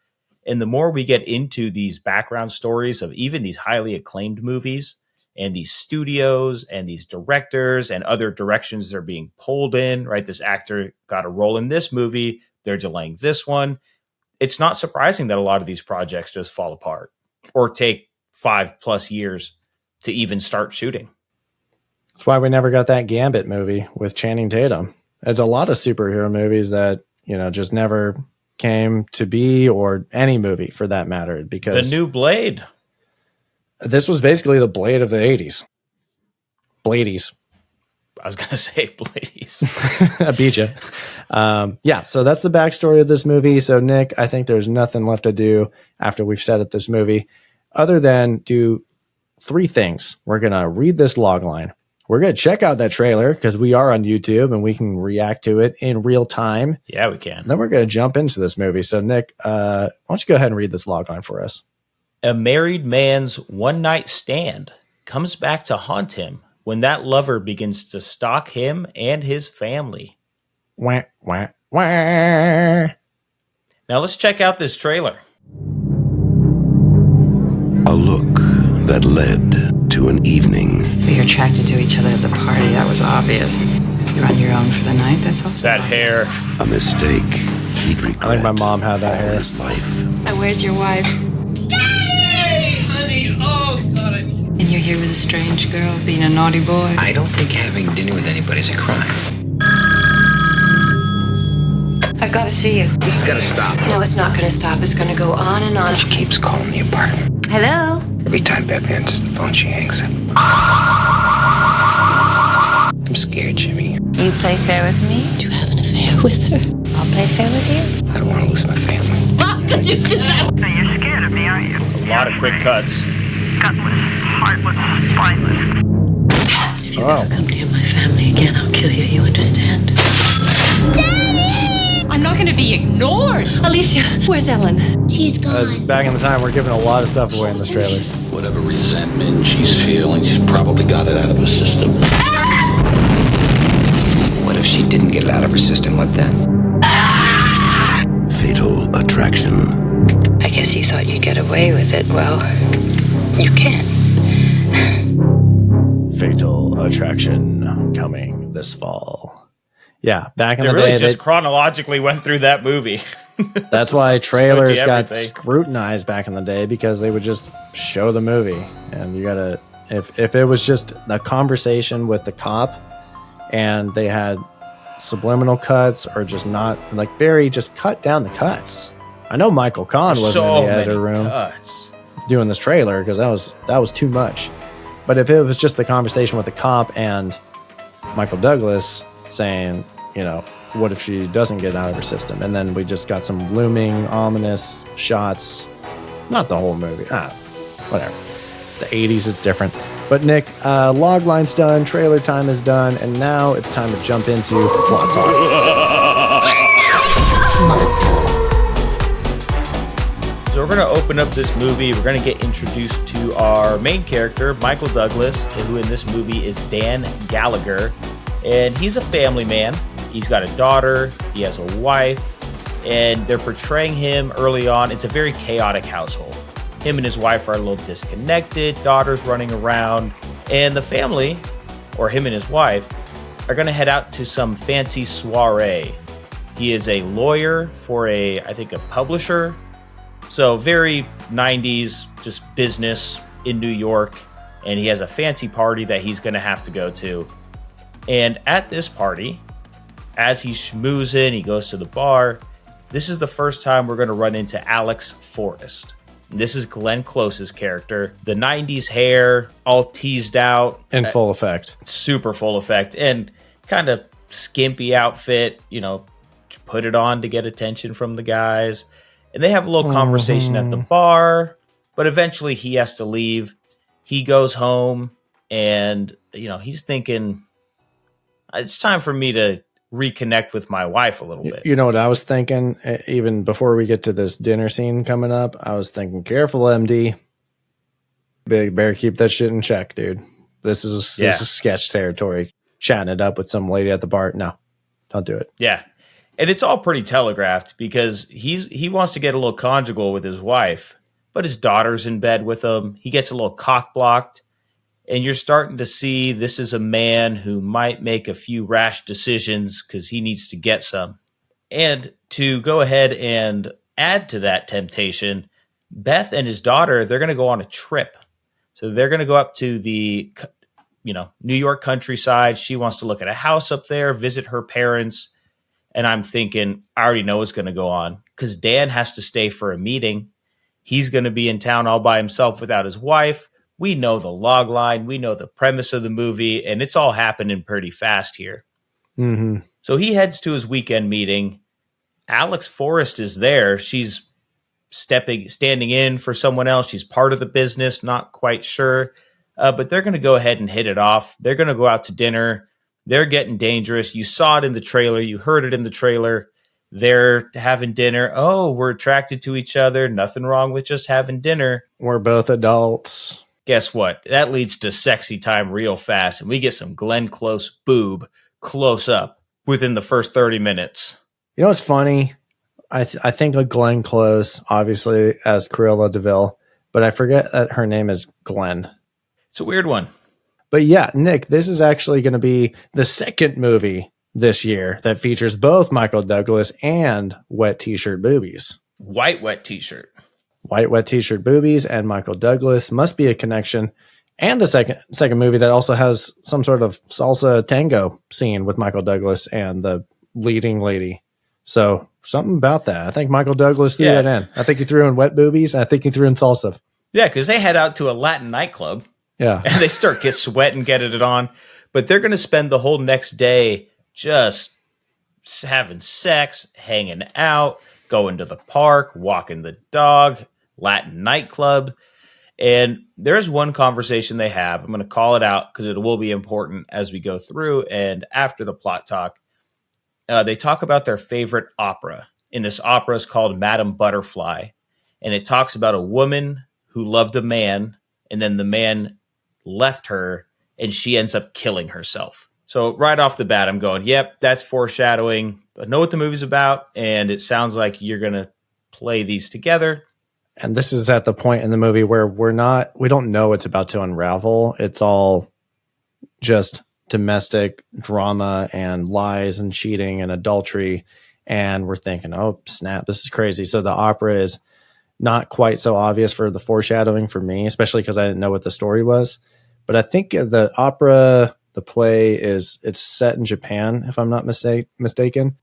And the more we get into these background stories of even these highly acclaimed movies and these studios and these directors and other directions they're being pulled in, right? This actor got a role in this movie, they're delaying this one. It's not surprising that a lot of these projects just fall apart or take 5+ years to even start shooting. That's why we never got that Gambit movie with Channing Tatum. There's a lot of superhero movies that, just never came to be, or any movie for that matter, because the new Blade. This was basically the Blade of the 80s. Bladies. I was going to say Bladies. I beat you. Yeah, so that's the backstory of this movie. So, Nick, I think there's nothing left to do after we've said it, this movie. other than do three things. We're going to read this log line. We're going to check out that trailer because we are on YouTube and we can react to it in real time. Yeah, we can. And then we're going to jump into this movie. So, Nick, why don't you go ahead and read this log line for us? A married man's one-night stand comes back to haunt him when that lover begins to stalk him and his family. Wah, wah, wah. Now let's check out this trailer. A look that led to an evening. We were attracted to each other at the party. That was obvious. You're on your own for the night. That's also That obvious. hair. A mistake he'd regret. I think my mom had that all hair. his life. Now, where's your wife? Hey, honey. Oh, got it. And you're here with a strange girl, being a naughty boy. I don't think having dinner with anybody is a crime. I've got to see you. This has got to stop. No, it's not going to stop. It's going to go on and on. She keeps calling the apartment. Hello? Every time Beth answers the phone, she hangs up. I'm scared, Jimmy. You play fair with me? Do you have an affair with her? I'll play fair with you. I don't want to lose my family. How could you do that? So you're scared of me, aren't you? A lot of quick cuts. Gutless, heartless, spineless. If you ever come near my family again, I'll kill you. You understand? I'm not going to be ignored. Alicia, where's Ellen? She's As back in the time, we're giving a lot of stuff away in this trailer. Whatever resentment she's feeling, she's probably got it out of her system. What if she didn't get it out of her system? What then? Fatal attraction. I guess you thought you'd get away with it. Well, you can't. Fatal Attraction coming this fall. Yeah, back in They the really day, just chronologically went through that movie. that's why trailers got everything. scrutinized back in the day, because they would just show the movie, and you gotta if it was just a conversation with the cop and they had subliminal cuts or just not like very just cut down the cuts. I know Michael Kahn wasn't So in the many editor room cuts. doing this trailer because that was too much. But if it was just the conversation with the cop and Michael Douglas saying, you know, what if she doesn't get out of her system? And then we just got some looming, ominous shots. Not the whole movie. Whatever. The 80s, it's different. But Nick, log line's done, trailer time is done, and now it's time to jump into plot talk. So we're going to open up this movie. We're going to get introduced to our main character, Michael Douglas, who in this movie is Dan Gallagher. And he's a family man. He's got a daughter. He has a wife. And they're portraying him early on. It's a very chaotic household. Him and his wife are a little disconnected. Daughter's running around. And the family, or him and his wife, are going to head out to some fancy soiree. He is a lawyer for I think a publisher. So very 90s, just business in New York. And he has a fancy party that he's going to have to go to. And at this party, as he's schmoozing, he goes to the bar. This is the first time we're going to run into Alex Forrest. This is Glenn Close's character. The 90s hair, all teased out. In full effect. Super full effect. And kind of skimpy outfit, you know, put it on to get attention from the guys. And they have a little conversation at the bar. But eventually he has to leave. He goes home and, you know, he's thinking, it's time for me to reconnect with my wife a little bit. You know what I was thinking? Even before we get to this dinner scene coming up, I was thinking, careful, MD. Better keep that shit in check, dude. This is sketch territory. Chatting it up with some lady at the bar. No, don't do it. Yeah. And it's all pretty telegraphed because he wants to get a little conjugal with his wife, but his daughter's in bed with him. He gets a little cock blocked. And you're starting to see this is a man who might make a few rash decisions because he needs to get some. And to go ahead and add to that temptation, Beth and his daughter, they're going to go on a trip. So they're going to go up to the, New York countryside. She wants to look at a house up there, visit her parents. And I'm thinking, I already know what's going to go on because Dan has to stay for a meeting. He's going to be in town all by himself without his wife. We know the log line. We know the premise of the movie, and it's all happening pretty fast here. Mm-hmm. So he heads to his weekend meeting. Alex Forrest is there. She's standing in for someone else. She's part of the business, not quite sure. But they're going to go ahead and hit it off. They're going to go out to dinner. They're getting dangerous. You saw it in the trailer. You heard it in the trailer. They're having dinner. Oh, we're attracted to each other. Nothing wrong with just having dinner. We're both adults. Guess what? That leads to sexy time real fast. And we get some Glenn Close boob close up within the first 30 minutes. You know what's funny? I think of Glenn Close, obviously, as Cruella DeVille, but I forget that her name is Glenn. It's a weird one. But yeah, Nick, this is actually going to be the second movie this year that features both Michael Douglas and wet t-shirt boobies. White wet t-shirt. White wet t-shirt boobies and Michael Douglas must be a connection. And the second movie that also has some sort of salsa tango scene with Michael Douglas and the leading lady. So something about that. I think Michael Douglas threw that in. I think he threw in wet boobies. And I think he threw in salsa. Yeah, because they head out to a Latin nightclub. Yeah. And they start get sweat and getting it on. But they're going to spend the whole next day just having sex, hanging out, going to the park, walking the dog, Latin nightclub. And there's one conversation they have. I'm going to call it out because it will be important as we go through. And after the plot talk, they talk about their favorite opera. And this opera is called Madame Butterfly. And it talks about a woman who loved a man, and then the man left her, and she ends up killing herself. So right off the bat, I'm going, yep, that's foreshadowing. I know what the movie's about, and it sounds like you're going to play these together. And this is at the point in the movie where we don't know what's about to unravel. It's all just domestic drama and lies and cheating and adultery. And we're thinking, oh, snap, this is crazy. So the opera is not quite so obvious for the foreshadowing for me, especially because I didn't know what the story was. But I think the opera, the play it's set in Japan, if I'm not mistaken.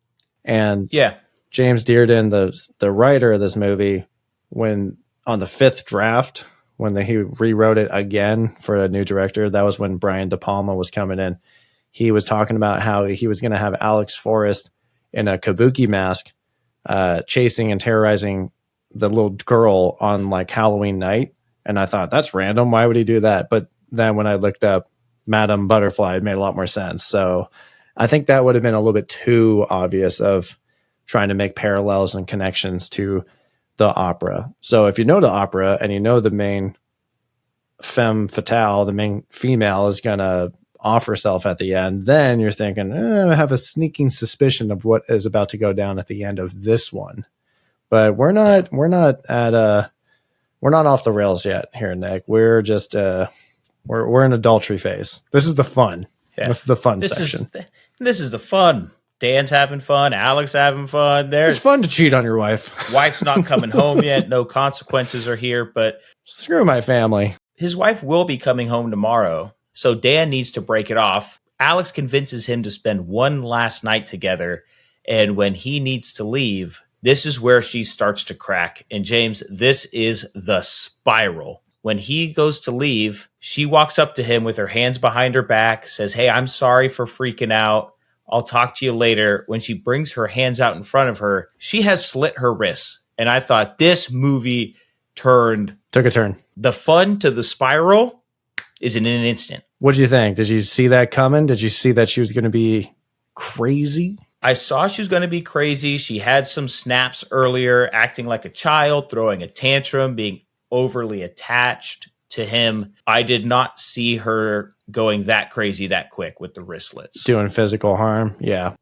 And yeah, James Dearden, the writer of this movie, when on the fifth draft, when he rewrote it again for a new director, that was when Brian De Palma was coming in. He was talking about how he was going to have Alex Forrest in a kabuki mask, chasing and terrorizing the little girl on like Halloween night. And I thought, that's random. Why would he do that? But then when I looked up Madame Butterfly, it made a lot more sense. So I think that would have been a little bit too obvious of trying to make parallels and connections to the opera. So if you know the opera and you know the main femme fatale, the main female is going to off herself at the end, then you're thinking, I have a sneaking suspicion of what is about to go down at the end of this one. But we're not off the rails yet here, Nick. We're just we're in adultery phase. This is the fun. Yeah. This is the fun section. This is the fun. Dan's having fun. Alex having fun. It's fun to cheat on your wife. Wife's not coming home yet. No consequences are here. But screw my family. His wife will be coming home tomorrow, so Dan needs to break it off. Alex convinces him to spend one last night together, and when he needs to leave, this is where she starts to crack. And James, this is the spiral. When he goes to leave, she walks up to him with her hands behind her back, says, "Hey, I'm sorry for freaking out. I'll talk to you later." When she brings her hands out in front of her, she has slit her wrists. And I thought this movie took a turn. The fun to the spiral is in an instant. What did you think? Did you see that coming? Did you see that she was going to be crazy? I saw she was going to be crazy. She had some snaps earlier, acting like a child, throwing a tantrum, being overly attached to him. I did not see her going that crazy that quick with the wristlets. Doing physical harm. Yeah.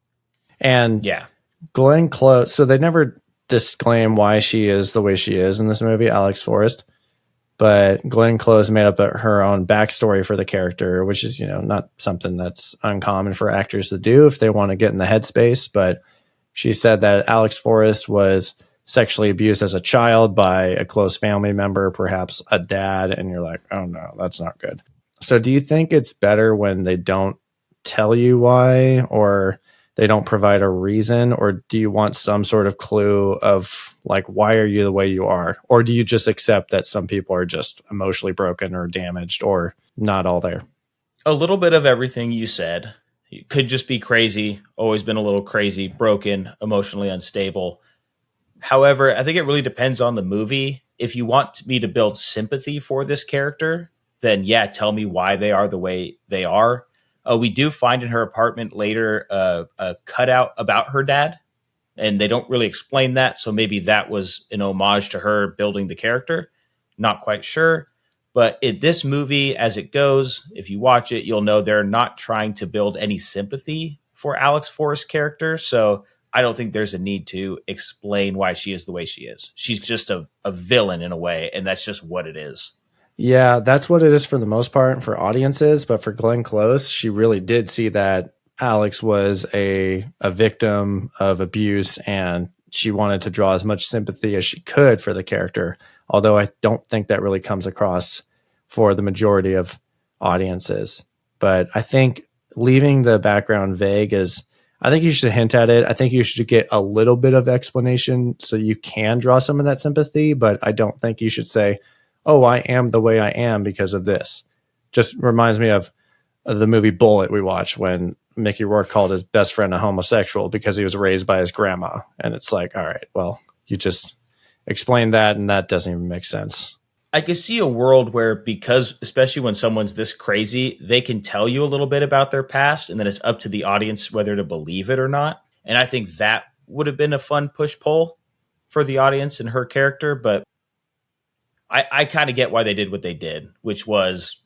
And yeah, Glenn Close. So they never disclaim why she is the way she is in this movie, Alex Forrest. But Glenn Close made up her own backstory for the character, which is, not something that's uncommon for actors to do if they want to get in the headspace. But she said that Alex Forrest was sexually abused as a child by a close family member, perhaps a dad. And you're like, oh no, that's not good. So do you think it's better when they don't tell you why, or they don't provide a reason, or do you want some sort of clue of like, why are you the way you are? Or do you just accept that some people are just emotionally broken or damaged or not all there? A little bit of everything you said. You could just be crazy, always been a little crazy, broken, emotionally unstable. However, I think it really depends on the movie. If you want me to build sympathy for this character, then yeah, tell me why they are the way they are. We do find in her apartment later a cutout about her dad, and they don't really explain that. So maybe that was an homage to her building the character. Not quite sure. But in this movie, as it goes, if you watch it, you'll know they're not trying to build any sympathy for Alex Forrest's character. So I don't think there's a need to explain why she is the way she is. She's just a villain in a way, and that's just what it is. Yeah, that's what it is for the most part for audiences. But for Glenn Close, she really did see that Alex was a victim of abuse, and she wanted to draw as much sympathy as she could for the character. Although I don't think that really comes across for the majority of audiences. But I think leaving the background vague is, I think you should hint at it. I think you should get a little bit of explanation so you can draw some of that sympathy. But I don't think you should say, oh, I am the way I am because of this. Just reminds me of the movie Bullet we watched when Mickey Rourke called his best friend a homosexual because he was raised by his grandma. And it's like, all right, well, you just explain that and that doesn't even make sense. I could see a world where, because especially when someone's this crazy, they can tell you a little bit about their past, and then it's up to the audience whether to believe it or not. And I think that would have been a fun push-pull for the audience and her character. But I kind of get why they did what they did, which was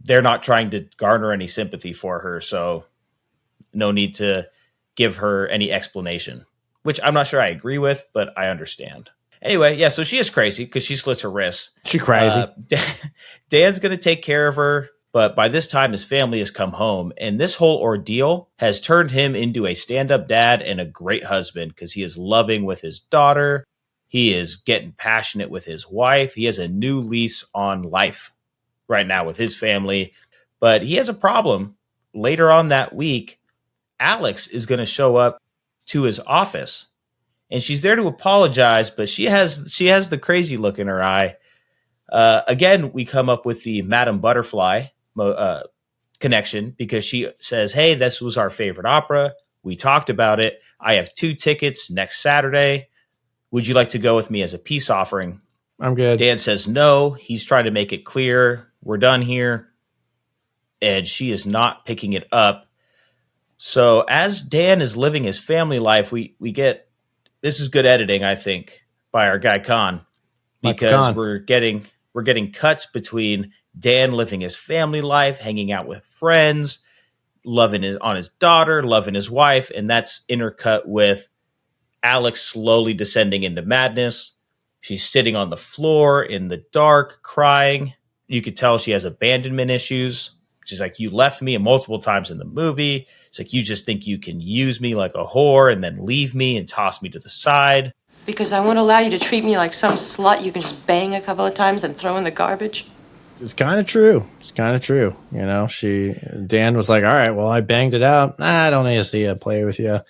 they're not trying to garner any sympathy for her. So no need to give her any explanation, which I'm not sure I agree with, but I understand. Anyway, yeah, so she is crazy because she slits her wrists. She crazy. Dan's going to take care of her, but by this time his family has come home, and this whole ordeal has turned him into a stand-up dad and a great husband because he is loving with his daughter. He is getting passionate with his wife. He has a new lease on life right now with his family, but he has a problem. Later on that week, Alex is going to show up to his office. And she's there to apologize, but she has the crazy look in her eye. Again, we come up with the Madame Butterfly connection because she says, hey, this was our favorite opera. We talked about it. I have 2 tickets next Saturday. Would you like to go with me as a peace offering? I'm good. Dan says no. He's trying to make it clear. We're done here. And she is not picking it up. So as Dan is living his family life, we get... This is good editing, I think, by our guy Khan, because we're getting cuts between Dan living his family life, hanging out with friends, loving his daughter, loving his wife, and that's intercut with Alex slowly descending into madness. She's sitting on the floor in the dark, crying. You could tell she has abandonment issues. She's like, you left me, and multiple times in the movie. It's like, you just think you can use me like a whore and then leave me and toss me to the side. Because I won't allow you to treat me like some slut you can just bang a couple of times and throw in the garbage. It's kind of true. You know, Dan was like, all right, well, I banged it out. I don't need to see you play with you.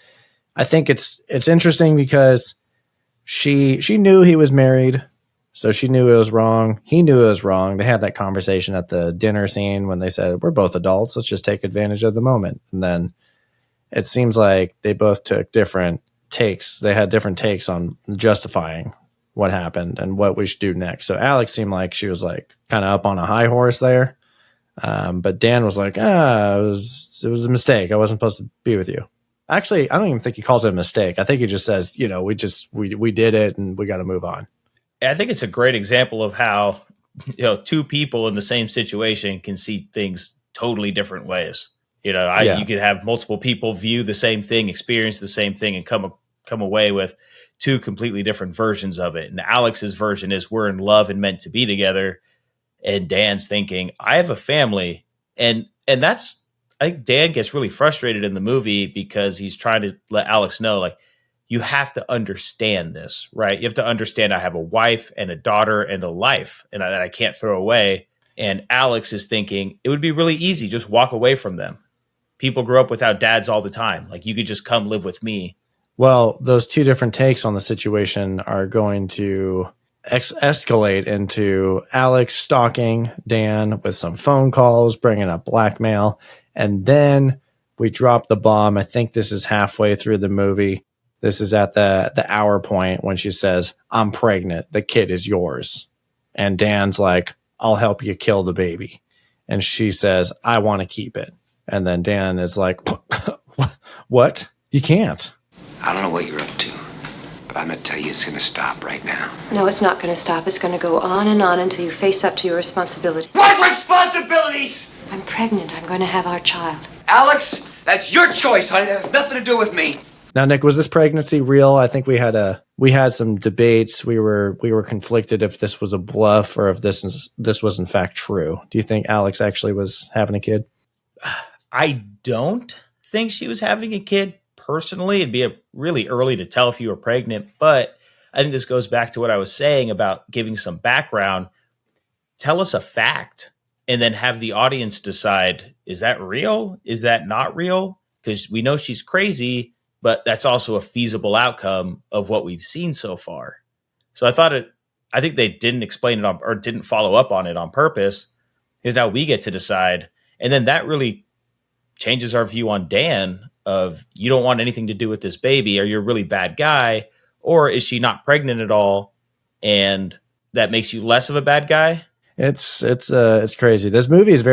I think it's interesting because she knew he was married. So she knew it was wrong. He knew it was wrong. They had that conversation at the dinner scene when they said, we're both adults. Let's just take advantage of the moment. And then it seems like they both took different takes. They had different takes on justifying what happened and what we should do next. So Alex seemed like she was like kind of up on a high horse there. But Dan was like, it was a mistake. I wasn't supposed to be with you. Actually, I don't even think he calls it a mistake. I think he just says, you know, we did it and we got to move on. I think it's a great example of how, you know, 2 people in the same situation can see things totally different ways. You know, you could have multiple people view the same thing, experience the same thing, and come away with 2 completely different versions of it. And Alex's version is we're in love and meant to be together. And Dan's thinking, I have a family. And that's, I think Dan gets really frustrated in the movie because he's trying to let Alex know, like, you have to understand this, right? You have to understand I have a wife and a daughter and a life and that I can't throw away. And Alex is thinking it would be really easy. Just walk away from them. People grow up without dads all the time. Like, you could just come live with me. Well, those 2 different takes on the situation are going to escalate into Alex stalking Dan with some phone calls, bringing up blackmail. And then we drop the bomb. I think this is halfway through the movie. This is at the hour point when she says, I'm pregnant. The kid is yours. And Dan's like, I'll help you kill the baby. And she says, I want to keep it. And then Dan is like, what? You can't. I don't know what you're up to, but I'm going to tell you it's going to stop right now. No, it's not going to stop. It's going to go on and on until you face up to your responsibilities. What responsibilities? I'm pregnant. I'm going to have our child. Alex, that's your choice, honey. That has nothing to do with me. Now, Nick, was this pregnancy real? I think we had some debates. We were conflicted if this was a bluff or if this was in fact true. Do you think Alex actually was having a kid? I don't think she was having a kid personally. It'd be really early to tell if you were pregnant, but I think this goes back to what I was saying about giving some background. Tell us a fact and then have the audience decide, is that real? Is that not real? Because we know she's crazy, but that's also a feasible outcome of what we've seen so far. So I think they didn't explain it or didn't follow up on it on purpose, because now we get to decide. And then that really changes our view on Dan of, you don't want anything to do with this baby, or you're a really bad guy, or is she not pregnant at all? And that makes you less of a bad guy. It's crazy. This movie is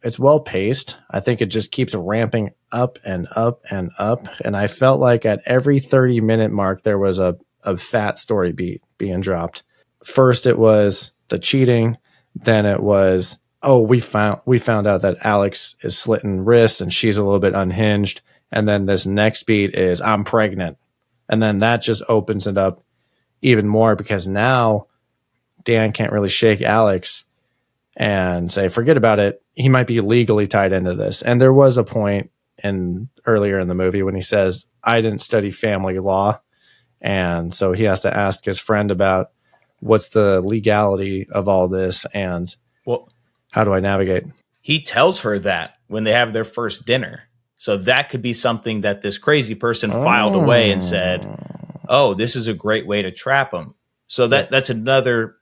it's well paced. I think it just keeps ramping up and up and up. And I felt like at every 30-minute mark, there was a fat story beat being dropped. First, it was the cheating. Then it was, we found out that Alex is slitting wrists and she's a little bit unhinged. And then this next beat is, I'm pregnant. And then that just opens it up even more, because now Dan can't really shake Alex and say, forget about it. He might be legally tied into this. And there was a point earlier in the movie when he says, I didn't study family law. And so he has to ask his friend about what's the legality of all this and how do I navigate? He tells her that when they have their first dinner. So that could be something that this crazy person filed away and said, this is a great way to trap him. So that's another,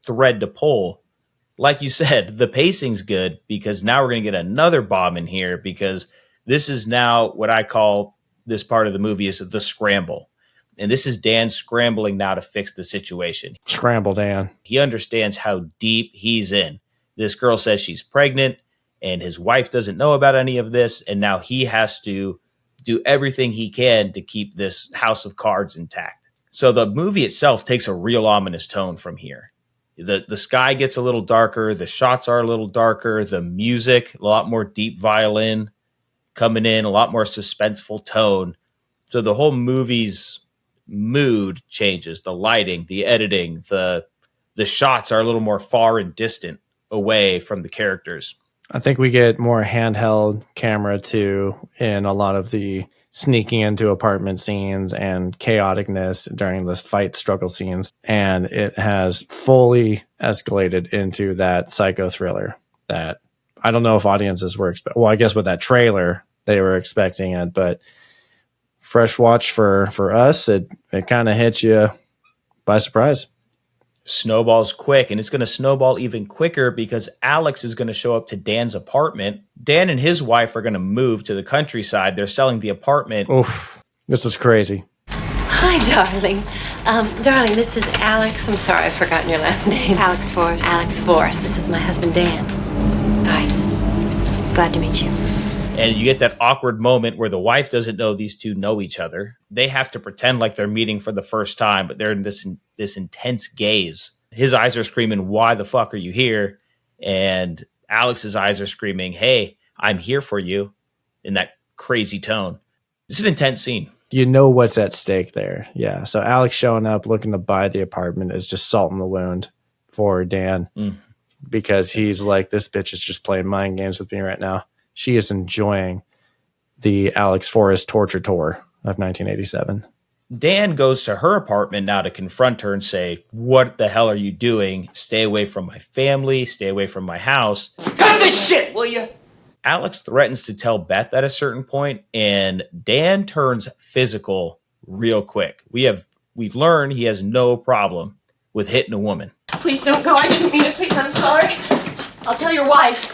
thread to pull. Like you said, the pacing's good, because now we're going to get another bomb in here, because this is now what I call this part of the movie is the scramble. And this is Dan scrambling now to fix the situation. Scramble, Dan. He understands how deep he's in. This girl says she's pregnant, and his wife doesn't know about any of this. And now he has to do everything he can to keep this house of cards intact. So the movie itself takes a real ominous tone from here. The sky gets a little darker. The shots are a little darker. The music, a lot more deep violin coming in, a lot more suspenseful tone. So the whole movie's mood changes. The lighting, the editing, the shots are a little more far and distant away from the characters. I think we get more handheld camera too in a lot of the sneaking into apartment scenes and chaoticness during the fight struggle scenes. And it has fully escalated into that psycho thriller that I don't know if audiences were well, I guess with that trailer, they were expecting it, but fresh watch for us, it kind of hits you by surprise. Snowballs quick, and it's going to snowball even quicker because Alex is going to show up to Dan's apartment. Dan and his wife are going to move to the countryside. They're selling the apartment. Oof, this was crazy. Hi, darling. Darling, this is Alex. I'm sorry, I've forgotten your last name. Alex Forrest. Alex Forrest. This is my husband, Dan. Hi. Glad to meet you. And you get that awkward moment where the wife doesn't know these two know each other. They have to pretend like they're meeting for the first time, but they're in this intense gaze. His eyes are screaming, why the fuck are you here? And Alex's eyes are screaming, hey, I'm here for you, in that crazy tone. It's an intense scene. You know what's at stake there. Yeah. So Alex showing up looking to buy the apartment is just salt in the wound for Dan because he's like, this bitch is just playing mind games with me right now. She is enjoying the Alex Forrest torture tour of 1987. Dan goes to her apartment now to confront her and say, what the hell are you doing? Stay away from my family. Stay away from my house. Cut this shit, will you? Alex threatens to tell Beth at a certain point, and Dan turns physical real quick. We've learned he has no problem with hitting a woman. Please don't go. I didn't mean it. Please, I'm sorry. I'll tell your wife.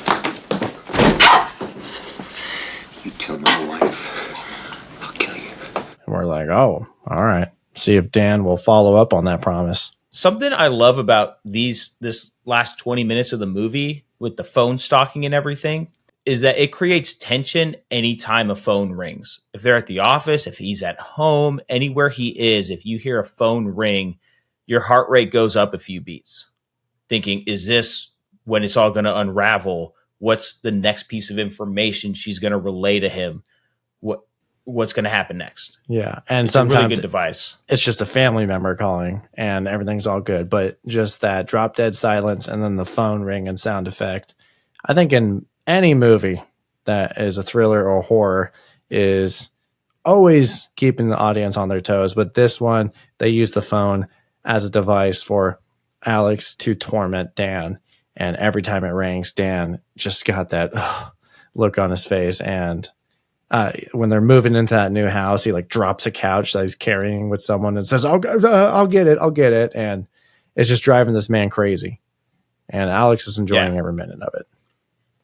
You tell my wife, I'll kill you. And we're we're like, oh, all right. See if Dan will follow up on that promise. Something I love about this last 20 minutes of the movie with the phone stalking and everything is that it creates tension anytime a phone rings. If they're at the office, if he's at home, anywhere he is, if you hear a phone ring, your heart rate goes up a few beats. Thinking, is this when it's all going to unravel? What's the next piece of information she's going to relay to him? What's going to happen next? Yeah. And it's sometimes a really good device. It's just a family member calling and everything's all good. But just that drop dead silence and then the phone ring and sound effect. I think in any movie that is a thriller or horror is always keeping the audience on their toes. But this one, they use the phone as a device for Alex to torment Dan. And every time it rings, Dan just got that look on his face. And when they're moving into that new house, he like drops a couch that he's carrying with someone and says, I'll get it. And it's just driving this man crazy. And Alex is enjoying every minute of it.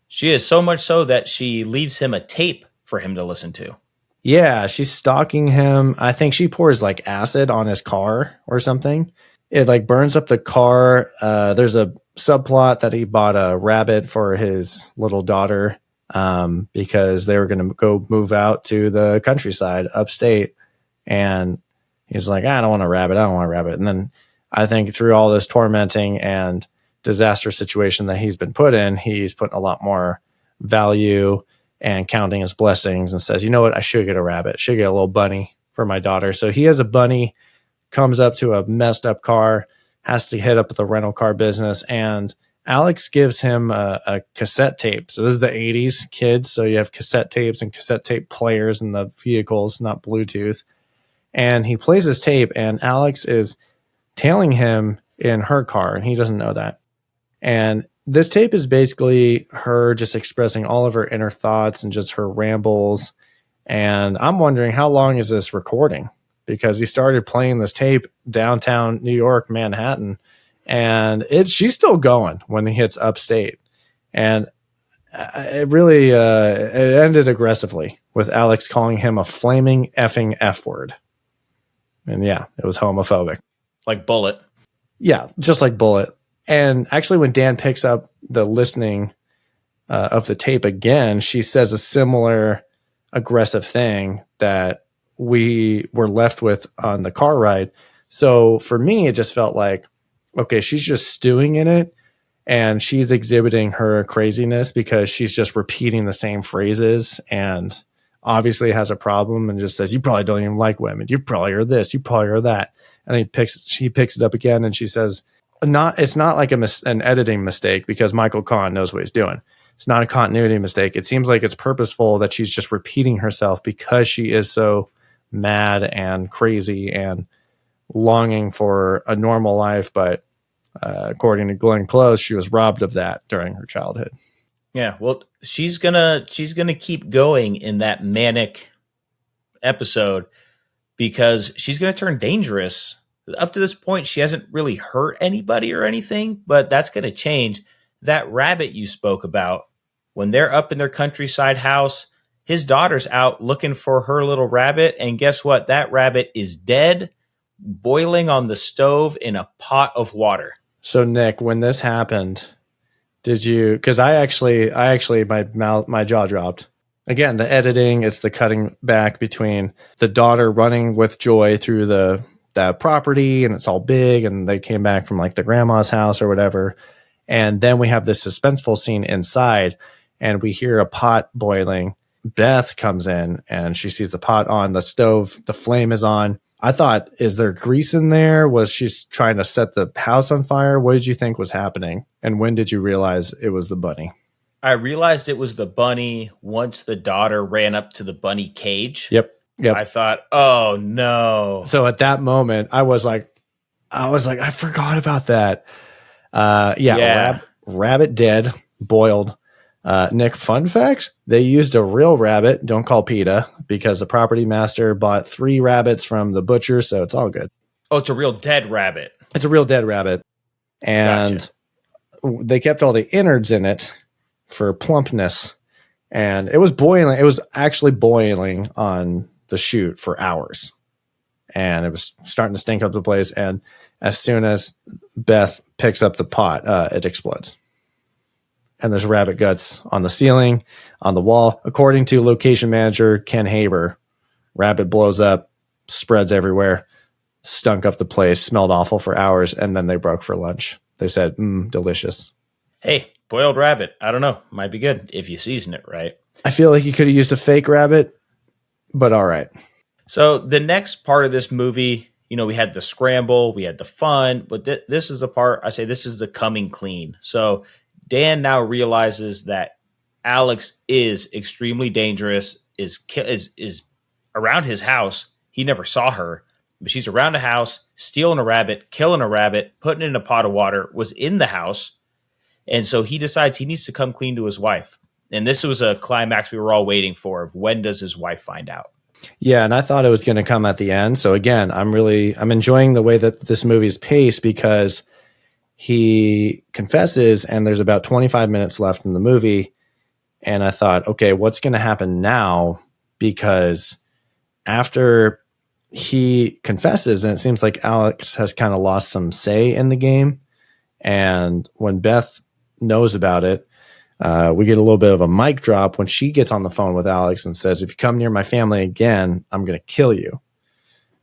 She is, so much so that she leaves him a tape for him to listen to. Yeah, she's stalking him. I think she pours like acid on his car or something. It like burns up the car. There's a subplot that he bought a rabbit for his little daughter because they were going to go move out to the countryside upstate. And he's like, I don't want a rabbit. And then I think through all this tormenting and disaster situation that he's been put in, he's putting a lot more value and counting his blessings and says, you know what? I should get a rabbit, should get a little bunny for my daughter. So he has a bunny, comes up to a messed up car, has to hit up the rental car business. And Alex gives him a cassette tape. So this is the 80s, kids. So you have cassette tapes and cassette tape players in the vehicles, not Bluetooth. And he plays this tape and Alex is tailing him in her car. And he doesn't know that. And this tape is basically her just expressing all of her inner thoughts and just her rambles. And I'm wondering, how long is this recording? Because he started playing this tape downtown New York, Manhattan, and she's still going when he hits upstate. And it really it ended aggressively with Alex calling him a flaming effing F word. And yeah, it was homophobic. Like Bullet. Yeah, just like Bullet. And actually, when Dan picks up the listening of the tape again, she says a similar aggressive thing that we were left with on the car ride. So for me, it just felt like, okay, she's just stewing in it and she's exhibiting her craziness because she's just repeating the same phrases and obviously has a problem and just says, you probably don't even like women. You probably are this, you probably are that. And then she picks it up again and she says, it's not like an editing mistake because Michael Kahn knows what he's doing. It's not a continuity mistake. It seems like it's purposeful that she's just repeating herself because she is so mad and crazy and longing for a normal life. But according to Glenn Close, she was robbed of that during her childhood. Yeah, well, she's gonna keep going in that manic episode because she's gonna turn dangerous. Up to this point, she hasn't really hurt anybody or anything, but that's going to change. That rabbit you spoke about, when they're up in their countryside house, his daughter's out looking for her little rabbit, and guess what? That rabbit is dead, boiling on the stove in a pot of water. So, Nick, when this happened, did you? Because I actually, my jaw dropped. Again, the editing, it's the cutting back between the daughter running with joy through that property and it's all big and they came back from like the grandma's house or whatever. And then we have this suspenseful scene inside and we hear a pot boiling. Beth comes in and she sees the pot on the stove. The flame is on. I thought, is there grease in there? Was she trying to set the house on fire? What did you think was happening? And when did you realize it was the bunny? I realized it was the bunny once the daughter ran up to the bunny cage. Yep. I thought, oh no. So at that moment, I was like, I forgot about that. Rabbit dead, boiled. Nick, fun fact, they used a real rabbit, don't call PETA, because the property master bought 3 rabbits from the butcher, so it's all good. Oh, it's a real dead rabbit. It's a real dead rabbit. And they kept all the innards in it for plumpness. And it was boiling. It was actually boiling on the chute for hours. and it was starting to stink up the place. And as soon as Beth picks up the pot, it explodes. And there's rabbit guts on the ceiling, on the wall. According to location manager Ken Haber, rabbit blows up, spreads everywhere, stunk up the place, smelled awful for hours, and then they broke for lunch. They said, delicious. Hey, boiled rabbit. I don't know. Might be good if you season it right. I feel like you could have used a fake rabbit, but all right. So the next part of this movie, we had the scramble, we had the fun, but this is the part, I say this is the coming clean. So Dan now realizes that Alex is extremely dangerous, is around his house. He never saw her, but she's around the house, stealing a rabbit, killing a rabbit, putting it in a pot of water, was in the house. And so he decides he needs to come clean to his wife. And this was a climax we were all waiting for of when does his wife find out? Yeah, and I thought it was going to come at the end. So again, I'm enjoying the way that this movie is paced because he confesses and there's about 25 minutes left in the movie. And I thought, okay, what's going to happen now? Because after he confesses, and it seems like Alex has kind of lost some say in the game. And when Beth knows about it, we get a little bit of a mic drop when she gets on the phone with Alex and says, if you come near my family again, I'm going to kill you.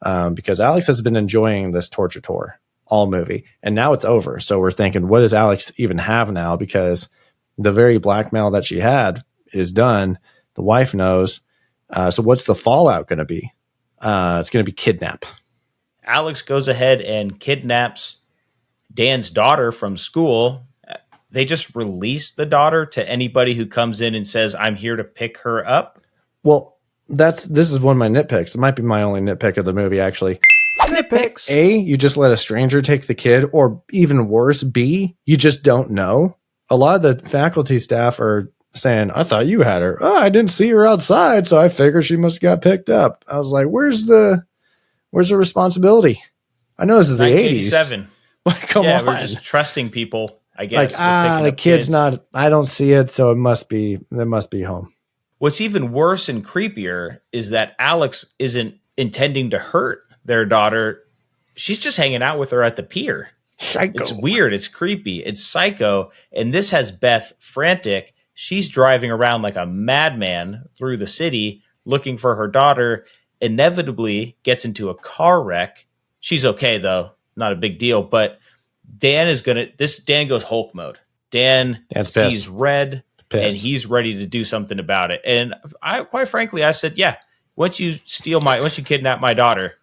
Because Alex has been enjoying this torture tour all movie, and now it's over. So we're thinking, what does Alex even have now? Because the very blackmail that she had is done. The wife knows. So what's the fallout going to be? It's going to be kidnap. Alex goes ahead and kidnaps Dan's daughter from school. They just release the daughter to anybody who comes in and says, I'm here to pick her up. Well, this is one of my nitpicks. It might be my only nitpick of the movie, actually. Nitpicks. A, you just let a stranger take the kid, or even worse, B, you just don't know. A lot of the faculty staff are saying, I thought you had her. Oh, I didn't see her outside, so I figured she must have got picked up. I was like, where's the responsibility? I know this is the 80s. But come on. We're just trusting people, I guess. Like, the kid's not, I don't see it, so it must be home. What's even worse and creepier is that Alex isn't intending to hurt their daughter. She's just hanging out with her at the pier. Psycho. It's weird. It's creepy. It's psycho. And this has Beth frantic. She's driving around like a madman through the city looking for her daughter, inevitably gets into a car wreck. She's okay, though. Not a big deal. But Dan goes Hulk mode. Dan sees red, and he's ready to do something about it. And quite frankly, I said, yeah, once you kidnap my daughter,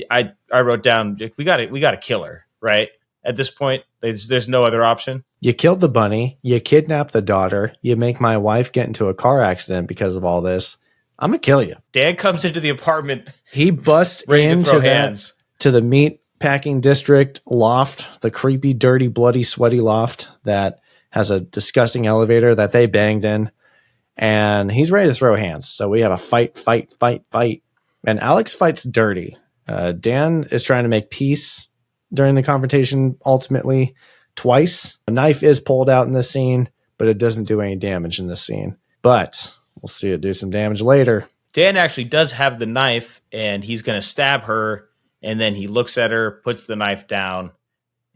I wrote down, we got to kill her, right? At this point, there's no other option. You killed the bunny. You kidnapped the daughter. You make my wife get into a car accident because of all this. I'm going to kill you. Dan comes into the apartment. He busts to the meat packing district loft, the creepy, dirty, bloody, sweaty loft that has a disgusting elevator that they banged in. And he's ready to throw hands. So we have a fight. And Alex fights dirty. Dan is trying to make peace during the confrontation, ultimately twice. A knife is pulled out in this scene, but it doesn't do any damage in this scene. But we'll see it do some damage later. Dan actually does have the knife, and he's going to stab her, and then he looks at her, puts the knife down,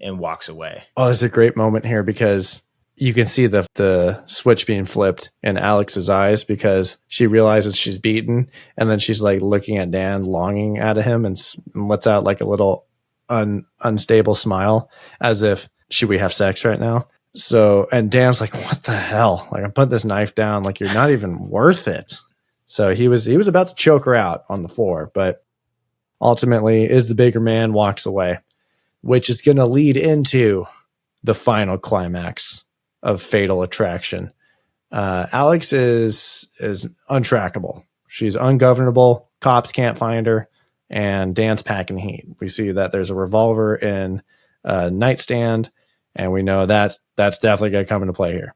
and walks away. Oh, there's a great moment here because you can see the switch being flipped in Alex's eyes because she realizes she's beaten, and then she's like looking at Dan, longing at him, and lets out like a little unstable smile as if, should we have sex right now? So, and Dan's like, what the hell? Like, I put this knife down, like, you're not even worth it. So he was about to choke her out on the floor, but ultimately is the bigger man, walks away, which is going to lead into the final climax of Fatal Attraction. Alex is untrackable. She's ungovernable. Cops can't find her, and Dan's packing heat. We see that there's a revolver in a nightstand, and we know that's definitely going to come into play here.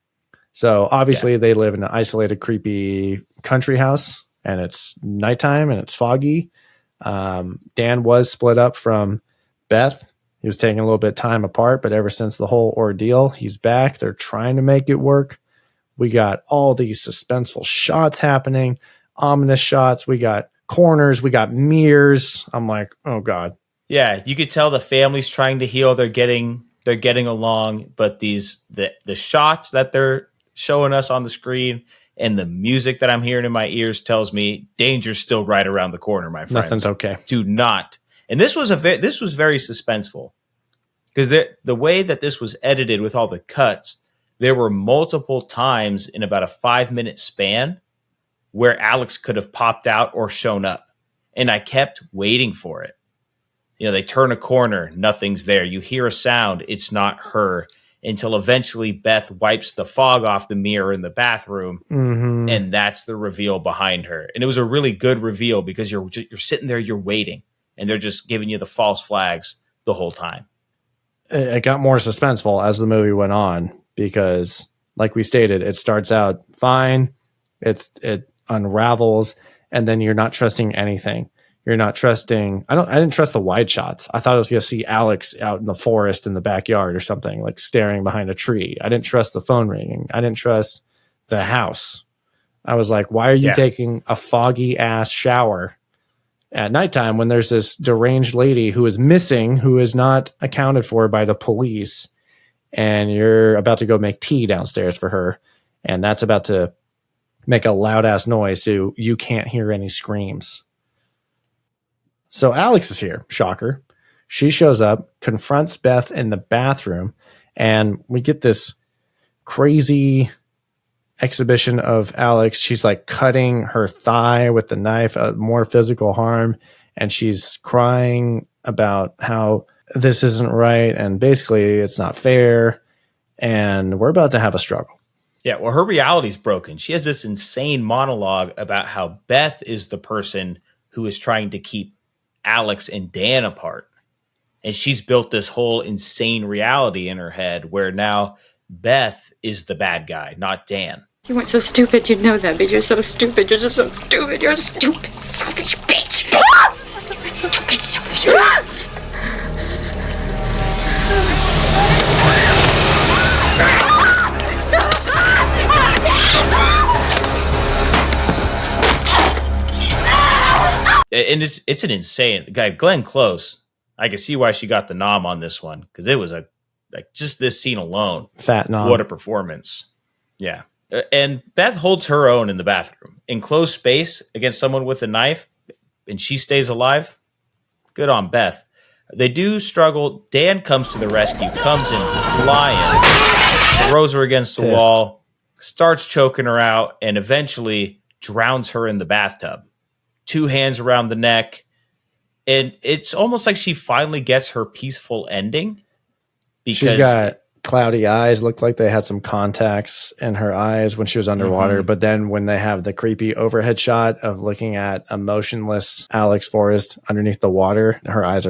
So obviously they live in an isolated, creepy country house, and it's nighttime and it's foggy. Dan was split up from Beth. He was taking a little bit of time apart, but ever since the whole ordeal, he's back. They're trying to make it work. We got all these suspenseful shots happening, ominous shots. We got corners. We got mirrors. I'm like, oh God. Yeah, you could tell the family's trying to heal. They're getting along, but the shots that they're showing us on the screen and the music that I'm hearing in my ears tells me danger's still right around the corner, my friends. Nothing's okay. Do not. And this was very suspenseful because the way that this was edited with all the cuts, there were multiple times in about a 5-minute span where Alex could have popped out or shown up, and I kept waiting for it. They turn a corner, nothing's there. You hear a sound, it's not her, until eventually Beth wipes the fog off the mirror in the bathroom, and that's the reveal behind her. And it was a really good reveal because you're sitting there, you're waiting, and they're just giving you the false flags the whole time. It got more suspenseful as the movie went on because, like we stated, it starts out fine, it unravels, and then you're not trusting anything. You're not trusting. I didn't trust the wide shots. I thought I was going to see Alex out in the forest in the backyard or something, like staring behind a tree. I didn't trust the phone ringing. I didn't trust the house. I was like, why are you taking a foggy ass shower at nighttime when there's this deranged lady who is missing, who is not accounted for by the police, and you're about to go make tea downstairs for her, and that's about to make a loud ass noise so you can't hear any screams. So Alex is here. Shocker. She shows up, confronts Beth in the bathroom, and we get this crazy exhibition of Alex. She's like cutting her thigh with the knife, more physical harm, and she's crying about how this isn't right, and basically it's not fair, and we're about to have a struggle. Yeah, well, her reality's broken. She has this insane monologue about how Beth is the person who is trying to keep Alex and Dan apart. And she's built this whole insane reality in her head where now Beth is the bad guy, not Dan. You weren't so stupid, you'd know that, but you're so stupid. You're just so stupid. You're a stupid, selfish bitch. Stupid, selfish. And it's an insane guy. Glenn Close, I can see why she got the nom on this one because it was just this scene alone. Fat nom. What a performance. Yeah. And Beth holds her own in the bathroom in closed space against someone with a knife, and she stays alive. Good on Beth. They do struggle. Dan comes to the rescue, comes in flying, throws her against the wall, starts choking her out, and eventually drowns her in the bathtub. 2 hands around the neck. And it's almost like she finally gets her peaceful ending. Because she's got cloudy eyes, looked like they had some contacts in her eyes when she was underwater. But then when they have the creepy overhead shot of looking at a motionless Alex Forrest underneath the water, her eyes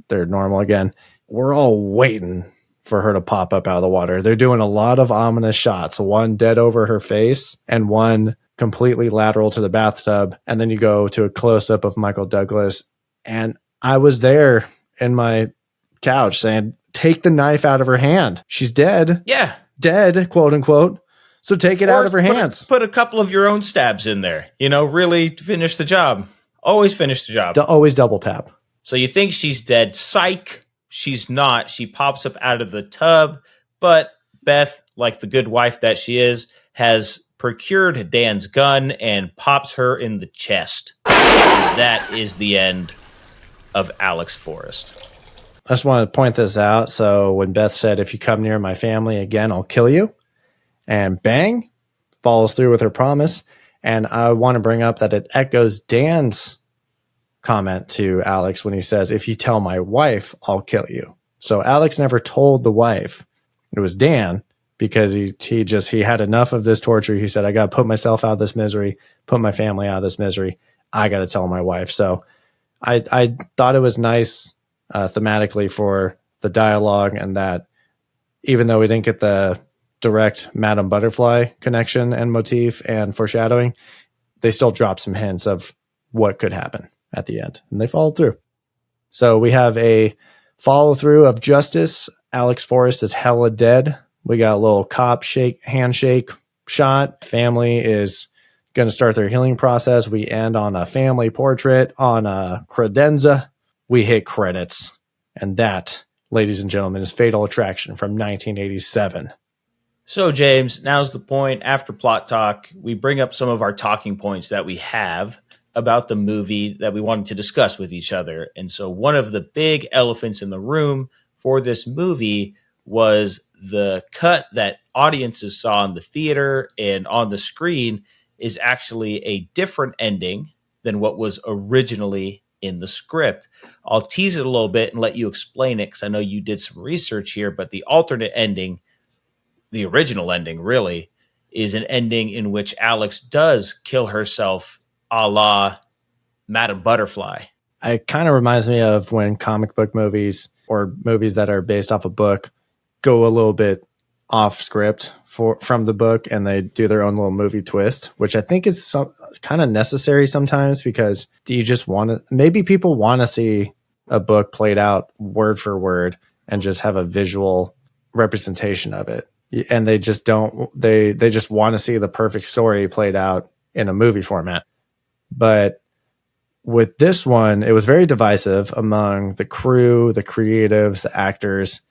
they're normal again. We're all waiting for her to pop up out of the water. They're doing a lot of ominous shots. One dead over her face and one completely lateral to the bathtub. And then you go to a close-up of Michael Douglas. And I was there in my couch saying, take the knife out of her hand. She's dead. Yeah. Dead, quote unquote. So take it out of her hands. Put a couple of your own stabs in there. Really finish the job. Always finish the job. Always double tap. So you think she's dead. Psych. She's not. She pops up out of the tub. But Beth, like the good wife that she is, has procured Dan's gun and pops her in the chest. And that is the end of Alex Forrest. I just want to point this out. So when Beth said, if you come near my family again, I'll kill you. And bang, follows through with her promise. And I want to bring up that it echoes Dan's comment to Alex when he says, if you tell my wife, I'll kill you. So Alex never told the wife. It was Dan because he had enough of this torture. He said, I got to put myself out of this misery, put my family out of this misery. I got to tell my wife. So I thought it was nice thematically for the dialogue, and that even though we didn't get the direct Madame Butterfly connection and motif and foreshadowing, they still dropped some hints of what could happen at the end, and they followed through. So we have a follow through of justice. Alex Forrest is hella dead. We got a little cop handshake shot. Family is going to start their healing process. We end on a family portrait on a credenza. We hit credits. And that, ladies and gentlemen, is Fatal Attraction from 1987. So, James, now's the point. After plot talk, we bring up some of our talking points that we have about the movie that we wanted to discuss with each other. And so one of the big elephants in the room for this movie was the cut that audiences saw in the theater and on the screen is actually a different ending than what was originally in the script. I'll tease it a little bit and let you explain it because I know you did some research here, but the alternate ending, the original ending really, is an ending in which Alex does kill herself a la Madame Butterfly. It kind of reminds me of when comic book movies or movies that are based off a book go a little bit off script from the book and they do their own little movie twist, which I think is kind of necessary sometimes because do you just want to, maybe people want to see a book played out word for word and just have a visual representation of it. And they just don't, they just want to see the perfect story played out in a movie format. But with this one, it was very divisive among the crew, the creatives, the actors.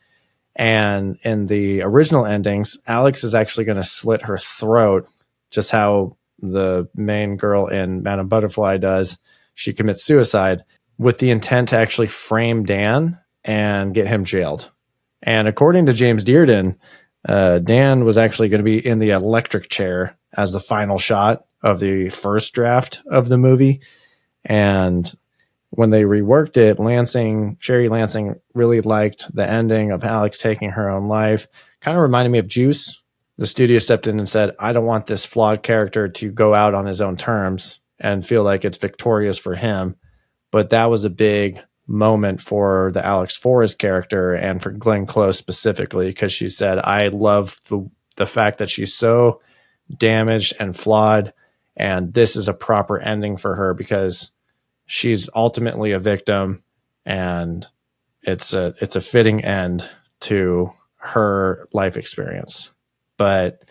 And in the original endings, Alex is actually going to slit her throat, just how the main girl in Madame Butterfly does. She commits suicide with the intent to actually frame Dan and get him jailed. And according to James Dearden, Dan was actually going to be in the electric chair as the final shot of the first draft of the movie. And when they reworked it, Sherry Lansing really liked the ending of Alex taking her own life. Kind of reminded me of Juice. The studio stepped in and said, I don't want this flawed character to go out on his own terms and feel like it's victorious for him. But that was a big moment for the Alex Forrest character and for Glenn Close specifically, because she said, I love the fact that she's so damaged and flawed, and this is a proper ending for her because she's ultimately a victim, and it's a fitting end to her life experience. But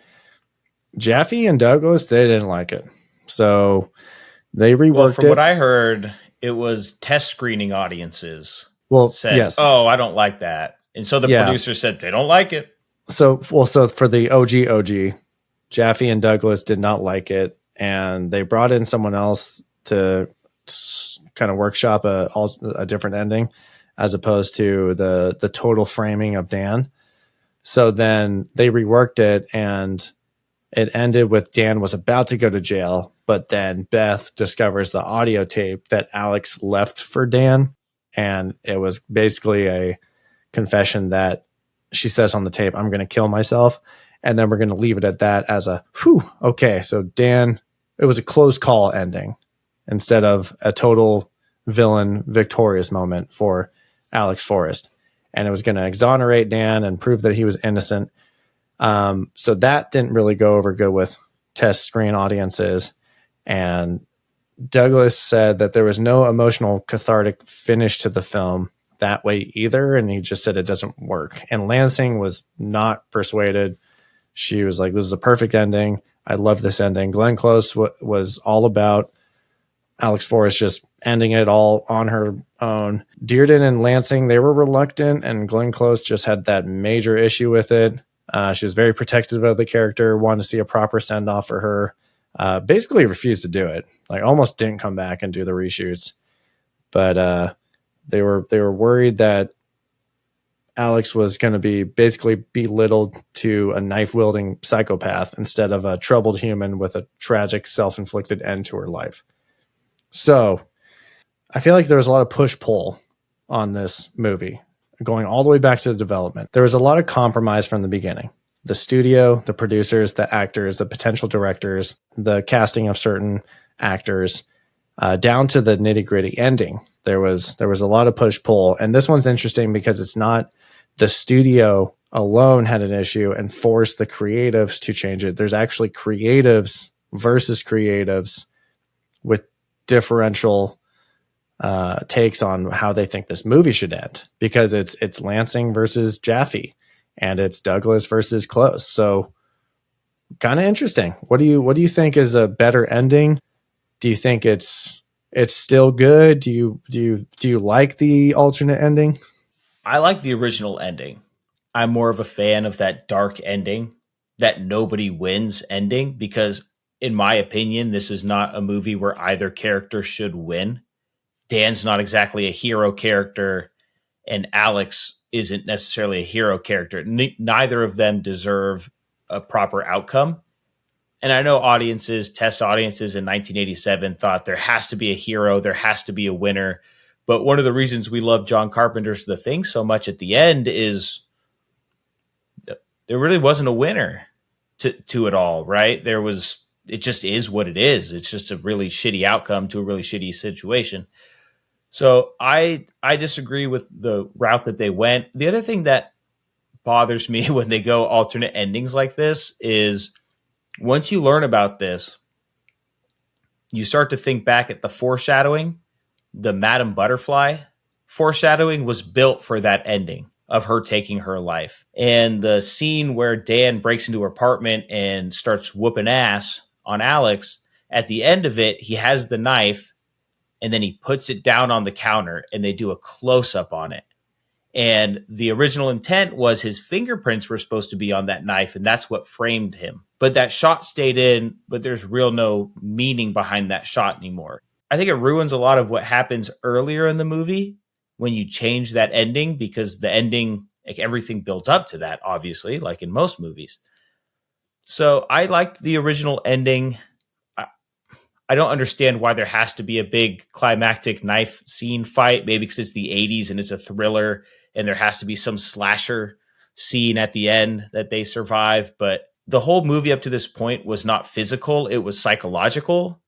Jaffe and Douglas, they didn't like it, so they reworked it. From what I heard, it was test screening audiences. Said, yes. Oh, I don't like that, and so the producer said they don't like it. So for the OG, Jaffe and Douglas did not like it, and they brought in someone else to kind of workshop a different ending as opposed to the total framing of Dan. So then they reworked it, and it ended with Dan was about to go to jail, but then Beth discovers the audio tape that Alex left for Dan, and it was basically a confession that she says on the tape, I'm going to kill myself, and then we're going to leave it at that as a, okay, so Dan, it was a close call ending instead of a total villain victorious moment for Alex Forrest. And it was going to exonerate Dan and prove that he was innocent. So that didn't really go over good with test screen audiences. And Douglas said that there was no emotional cathartic finish to the film that way either. And he just said it doesn't work. And Lansing was not persuaded. She was like, this is a perfect ending. I love this ending. Glenn Close was all about Alex Forrest just ending it all on her own. Dearden and Lansing, they were reluctant, and Glenn Close just had that major issue with it. She was very protective of the character, wanted to see a proper send-off for her. Basically refused to do it. Like almost didn't come back and do the reshoots. But they were worried that Alex was going to be basically belittled to a knife-wielding psychopath instead of a troubled human with a tragic self-inflicted end to her life. So I feel like there was a lot of push-pull on this movie, going all the way back to the development. There was a lot of compromise from the beginning. The studio, the producers, the actors, the potential directors, the casting of certain actors, down to the nitty-gritty ending. There was a lot of push-pull. And this one's interesting because it's not the studio alone had an issue and forced the creatives to change it. There's actually creatives versus creatives with differential takes on how they think this movie should end, because it's Lansing versus Jaffe and it's Douglas versus Close. So kind of interesting. What do you think is a better ending? Do you think it's still good? Do you like the alternate ending? I like the original ending. I'm more of a fan of that dark ending, that nobody wins ending, because in my opinion, this is not a movie where either character should win. Dan's not exactly a hero character, and Alex isn't necessarily a hero character. Neither of them deserve a proper outcome. And I know test audiences in 1987 thought there has to be a hero, there has to be a winner. But one of the reasons we love John Carpenter's The Thing so much at the end is there really wasn't a winner to it all, right? It just is what it is. It's just a really shitty outcome to a really shitty situation. So I disagree with the route that they went. The other thing that bothers me when they go alternate endings like this is once you learn about this, you start to think back at the foreshadowing. The Madame Butterfly foreshadowing was built for that ending of her taking her life. And the scene where Dan breaks into her apartment and starts whooping ass on Alex, at the end of it, he has the knife and then he puts it down on the counter and they do a close-up on it. And the original intent was his fingerprints were supposed to be on that knife, and that's what framed him. But that shot stayed in, but there's no meaning behind that shot anymore. I think it ruins a lot of what happens earlier in the movie when you change that ending, because the ending, like everything builds up to that, obviously, like in most movies. So I liked the original ending. I don't understand why there has to be a big climactic knife scene fight, maybe because it's the 80s and it's a thriller and there has to be some slasher scene at the end that they survive. But the whole movie up to this point was not physical. It was psychological.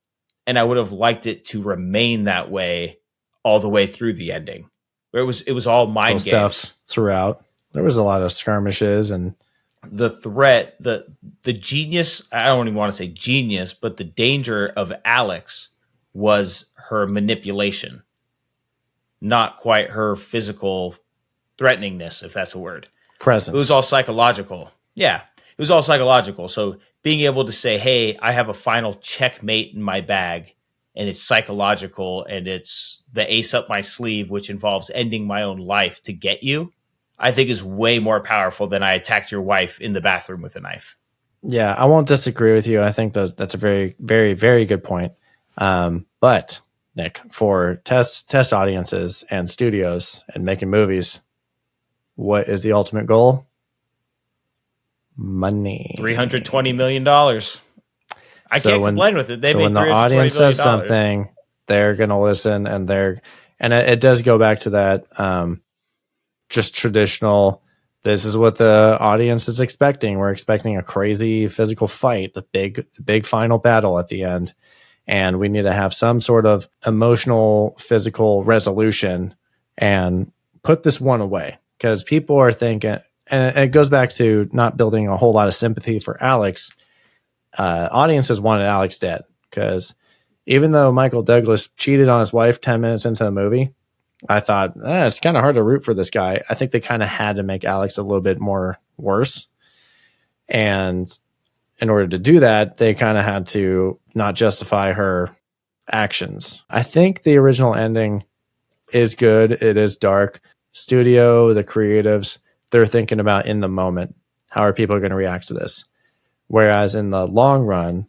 And I would have liked it to remain that way all the way through the ending. Where it was all mind games. Stuff throughout. There was a lot of skirmishes and the threat, the genius, I don't even want to say genius, but the danger of Alex was her manipulation, not quite her physical threateningness, if that's a word. Presence. It was all psychological. Yeah, it was all psychological. So being able to say, hey, I have a final checkmate in my bag, and it's psychological, and it's the ace up my sleeve, which involves ending my own life to get you, I think is way more powerful than I attacked your wife in the bathroom with a knife. Yeah, I won't disagree with you. I think that's a very, very, very good point. But Nick, for test audiences and studios and making movies, what is the ultimate goal? Money. $320 million. I can't complain with it. They made when the audience says something, they're going to listen, and it does go back to that. Just traditional, this is what the audience is expecting. We're expecting a crazy physical fight, the big final battle at the end. And we need to have some sort of emotional, physical resolution and put this one away. Because people are thinking, and it goes back to not building a whole lot of sympathy for Alex. Audiences wanted Alex dead. Because even though Michael Douglas cheated on his wife 10 minutes into the movie, I thought, it's kind of hard to root for this guy. I think they kind of had to make Alex a little bit more worse. And in order to do that, they kind of had to not justify her actions. I think the original ending is good. It is dark. Studio, the creatives, they're thinking about in the moment, how are people going to react to this? Whereas in the long run,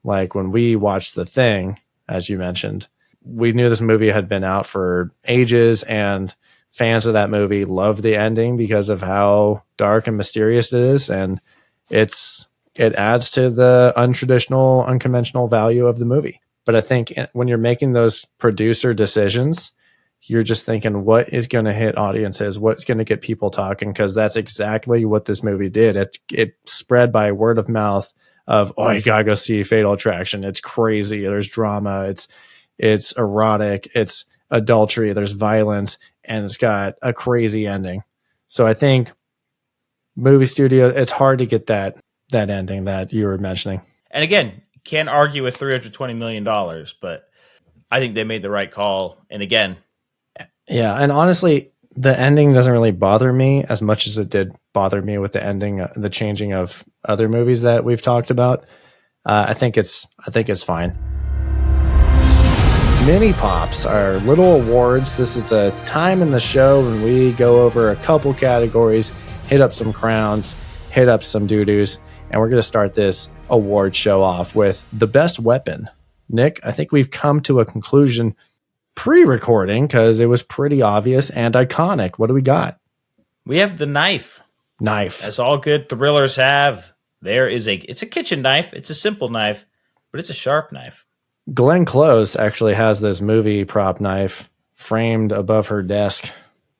like when we watched The Thing, as you mentioned, we knew this movie had been out for ages, and fans of that movie love the ending because of how dark and mysterious it is. And it adds to the untraditional, unconventional value of the movie. But I think when you're making those producer decisions, you're just thinking, what is going to hit audiences? What's going to get people talking? Because that's exactly what this movie did. It spread by word of mouth of, oh, you gotta go see Fatal Attraction. It's crazy. There's drama. It's erotic, it's adultery, there's violence, and it's got a crazy ending. So I think movie studio, it's hard to get that ending that you were mentioning. And again, can't argue with $320 million, but I think they made the right call. And again, yeah, and honestly, the ending doesn't really bother me as much as it did bother me with the ending, the changing of other movies that we've talked about. I think it's fine. Mini Pops are little awards. This is the time in the show when we go over a couple categories, hit up some crowns, hit up some doo-doos, and we're going to start this award show off with the best weapon. Nick, I think we've come to a conclusion pre-recording because it was pretty obvious and iconic. What do we got? We have the knife. As all good thrillers have. It's a kitchen knife. It's a simple knife, but it's a sharp knife. Glenn Close actually has this movie prop knife framed above her desk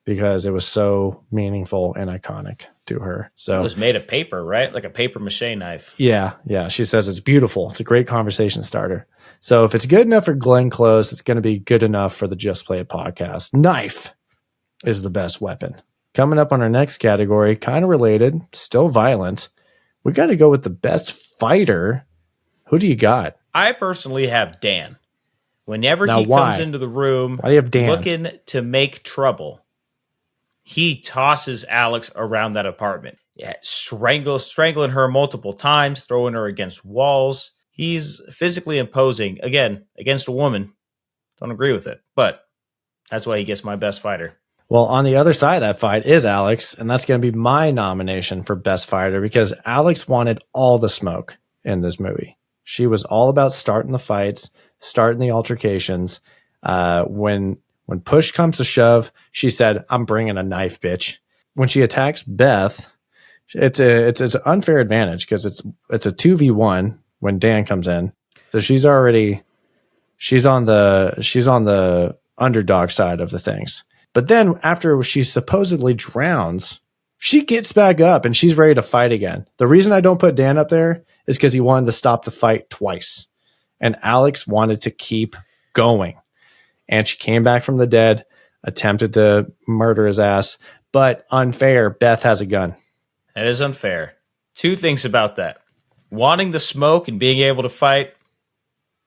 because it was so meaningful and iconic to her. So it was made of paper, right? Like a paper mache knife. Yeah. She says it's beautiful. It's a great conversation starter. So if it's good enough for Glenn Close, it's going to be good enough for the Just Play It podcast. Knife is the best weapon. Coming up on our next category, kind of related, still violent. We got to go with the best fighter. Who do you got? I personally have Dan. Whenever he comes into the room why do you have Dan? Looking to make trouble, he tosses Alex around that apartment. Yeah, strangling her multiple times, throwing her against walls. He's physically imposing, again, against a woman. Don't agree with it, but that's why he gets my best fighter. Well, on the other side of that fight is Alex, and that's going to be my nomination for best fighter because Alex wanted all the smoke in this movie. She was all about starting the fights, starting the altercations. When push comes to shove, she said, "I'm bringing a knife, bitch." When she attacks Beth, it's an unfair advantage because it's a 2v1 when Dan comes in. So she's on the underdog side of the things. But then after she supposedly drowns, she gets back up and she's ready to fight again. The reason I don't put Dan up there is because he wanted to stop the fight twice. And Alex wanted to keep going. And she came back from the dead, attempted to murder his ass. But unfair, Beth has a gun. That is unfair. Two things about that. Wanting the smoke and being able to fight,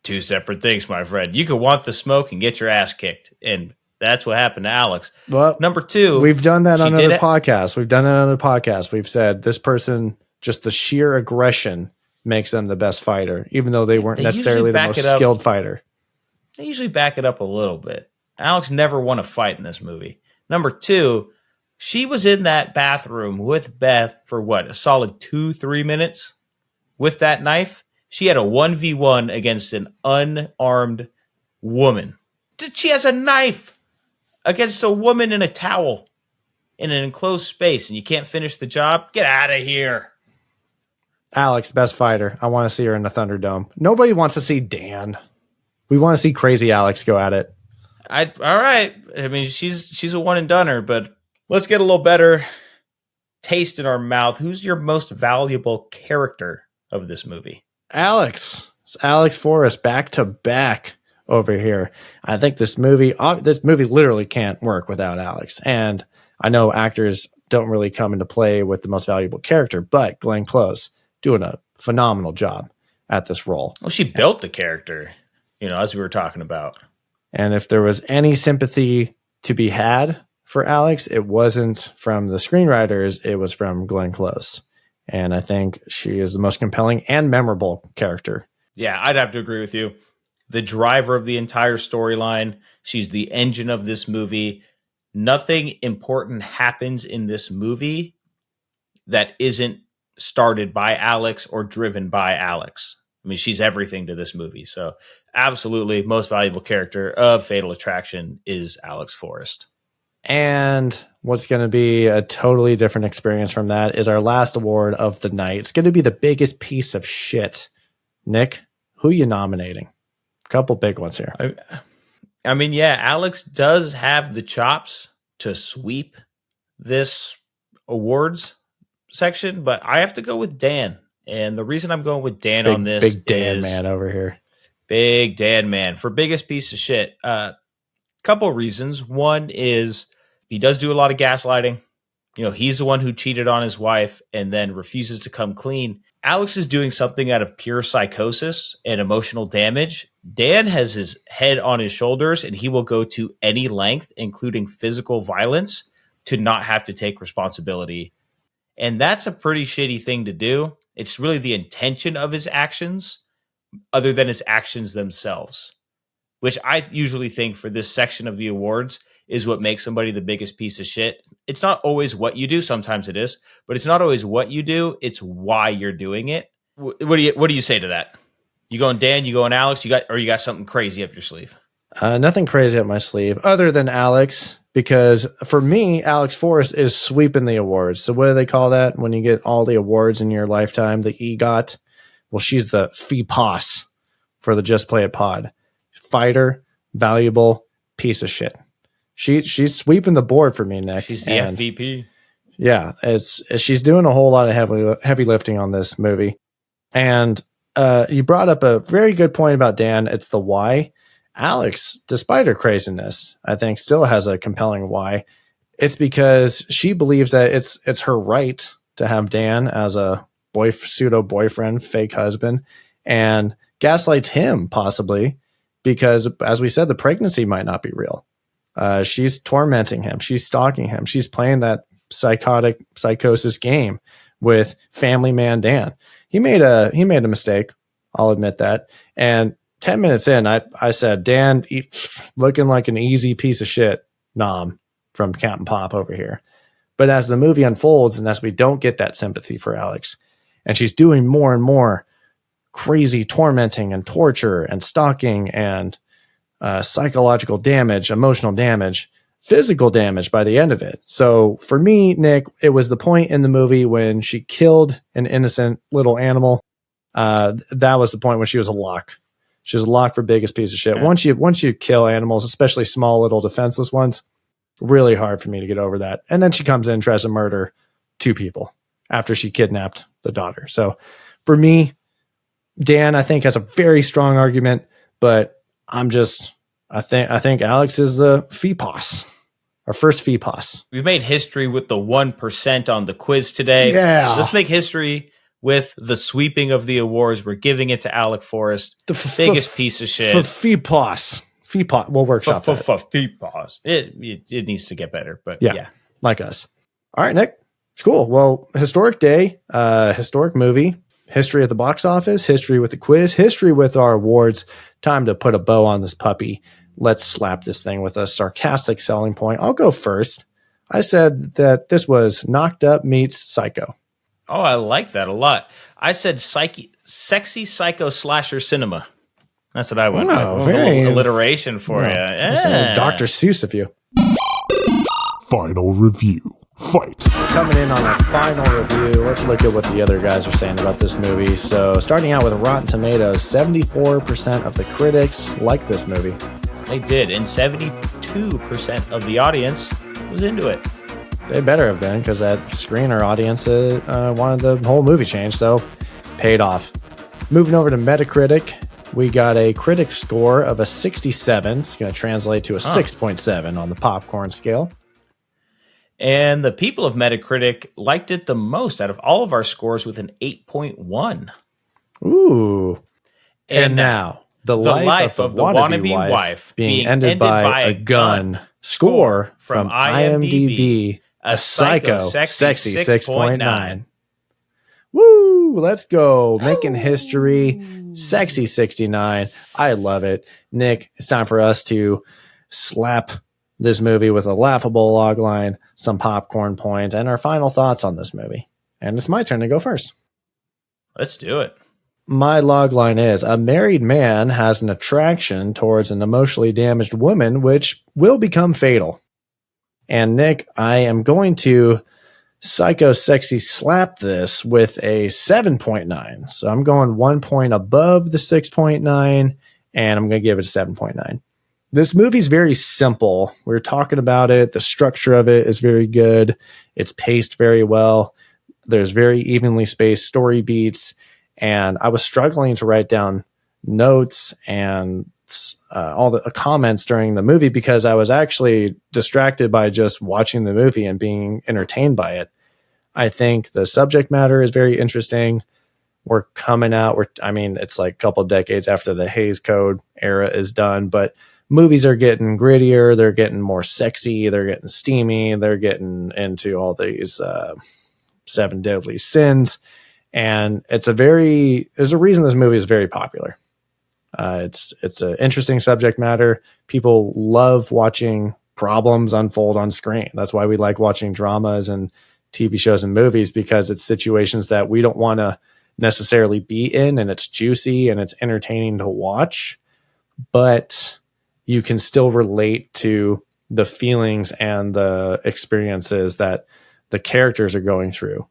two separate things, my friend. You could want the smoke and get your ass kicked. And that's what happened to Alex. Well, number two, we've done that on other podcasts. We've said this person, just the sheer aggression makes them the best fighter, even though they weren't necessarily the most skilled fighter. They usually back it up a little bit. Alex never won a fight in this movie. Number two, she was in that bathroom with Beth for what, a solid 2-3 minutes with that knife. She had a 1v1 against an unarmed woman. She has a knife against a woman in a towel in an enclosed space, and you can't finish the job? Get out of here. Alex, best fighter. I want to see her in the Thunderdome. Nobody wants to see Dan. We want to see crazy Alex go at it. All right. I mean, she's a one and doneer, but let's get a little better taste in our mouth. Who's your most valuable character of this movie? Alex. It's Alex Forrest back to back over here. I think this movie literally can't work without Alex. And I know actors don't really come into play with the most valuable character, but Glenn Close doing a phenomenal job at this role. Well, she built the character, as we were talking about. And if there was any sympathy to be had for Alex, it wasn't from the screenwriters, it was from Glenn Close. And I think she is the most compelling and memorable character. Yeah, I'd have to agree with you. The driver of the entire storyline. She's the engine of this movie. Nothing important happens in this movie that isn't started by Alex or driven by Alex. I mean, she's everything to this movie. So absolutely most valuable character of Fatal Attraction is Alex Forrest. And what's going to be a totally different experience from that is our last award of the night. It's going to be the biggest piece of shit. Nick, who are you nominating? A couple big ones here. I mean, yeah, Alex does have the chops to sweep this awards section, but I have to go with Dan. And the reason I'm going with Dan on this big Dan man over here. Big Dan man for biggest piece of shit. Couple reasons. One is he does do a lot of gaslighting. He's the one who cheated on his wife and then refuses to come clean. Alex is doing something out of pure psychosis and emotional damage. Dan has his head on his shoulders and he will go to any length, including physical violence, to not have to take responsibility. And that's a pretty shitty thing to do. It's really the intention of his actions other than his actions themselves, which I usually think for this section of the awards is what makes somebody the biggest piece of shit. It's not always what you do. Sometimes it is, but it's not always what you do. It's why you're doing it. What do you say to that? You going Dan, you going Alex, you got something crazy up your sleeve? Nothing crazy up my sleeve other than Alex, because for me, Alex Forrest is sweeping the awards. So what do they call that when you get all the awards in your lifetime? The EGOT. Well, she's the FIPOS for the Just Play It pod. Fighter, valuable, piece of shit. She's sweeping the board for me, Nick. She's the MVP. Yeah, she's doing a whole lot of heavy lifting on this movie. And you brought up a very good point about Dan. It's the why. Alex, despite her craziness, I think still has a compelling why. It's because she believes that it's her right to have Dan as a pseudo boyfriend, fake husband, and gaslights him possibly because, as we said, the pregnancy might not be real. She's tormenting him. She's stalking him. She's playing that psychosis game with family man Dan. He made a mistake. I'll admit that. And 10 minutes in, I said, Dan, looking like an easy piece of shit, nom, from Captain Pop over here. But as the movie unfolds and as we don't get that sympathy for Alex, and she's doing more and more crazy tormenting and torture and stalking and psychological damage, emotional damage, physical damage by the end of it. So for me, Nick, it was the point in the movie when she killed an innocent little animal. That was the point when she was a lock. She was a lock for biggest piece of shit. Yeah. Once you kill animals, especially small little defenseless ones, really hard for me to get over that. And then she comes in and tries to murder 2 people after she kidnapped the daughter. So for me, Dan, I think, has a very strong argument, but I think Alex is the FIPOS, our first FIPOS. We made history with the 1% on the quiz today. Yeah. Let's make history with the sweeping of the awards. We're giving it to Alec Forrest, the biggest piece of shit. For FIPOS. FIPOS. We'll workshop that. FIPOS. It needs to get better, but yeah. Like us. All right, Nick. Cool. Well, historic day, historic movie, history at the box office, history with the quiz, history with our awards. Time to put a bow on this puppy. Let's slap this thing with a sarcastic selling point. I'll go first. I said that this was Knocked Up meets Psycho. Oh, I like that a lot. I said sexy psycho slasher cinema. That's what I went with. Oh, very alliteration for you. Yeah. Dr. Seuss of you. Final review. Fight. Coming in on our final review, let's look at what the other guys are saying about this movie. So starting out with Rotten Tomatoes, 74% of the critics like this movie. They did, and 72% of the audience was into it. They better have been, because that screener audience wanted the whole movie changed, so paid off. Moving over to Metacritic, we got a critic score of a 67. It's going to translate to a 6.7 on the popcorn scale. And the people of Metacritic liked it the most out of all of our scores with an 8.1. Ooh. And now, the life of the wannabe wife being ended by a gun. Score from IMDb. A psycho sexy 6.9. Woo! Let's go. Making history. Sexy 69. I love it. Nick, it's time for us to slap this movie with a laughable logline, some popcorn points, and our final thoughts on this movie. And it's my turn to go first. Let's do it. My logline is: a married man has an attraction towards an emotionally damaged woman, which will become fatal. And Nick, I am going to psycho sexy slap this with a 7.9. So I'm going 1 point above the 6.9, and I'm going to give it a 7.9. This movie's very simple. We were talking about it. The structure of it is very good. It's paced very well. There's very evenly spaced story beats. And I was struggling to write down notes and all the comments during the movie because I was actually distracted by just watching the movie and being entertained by it. I think the subject matter is very interesting. We're coming out. It's like a couple of decades after the Hays Code era is done, but movies are getting grittier, they're getting more sexy, they're getting steamy, they're getting into all these 7 deadly sins. And there's a reason this movie is very popular. It's an interesting subject matter. People love watching problems unfold on screen. That's why we like watching dramas and TV shows and movies, because it's situations that we don't want to necessarily be in, and it's juicy and it's entertaining to watch, but you can still relate to the feelings and the experiences that the characters are going through.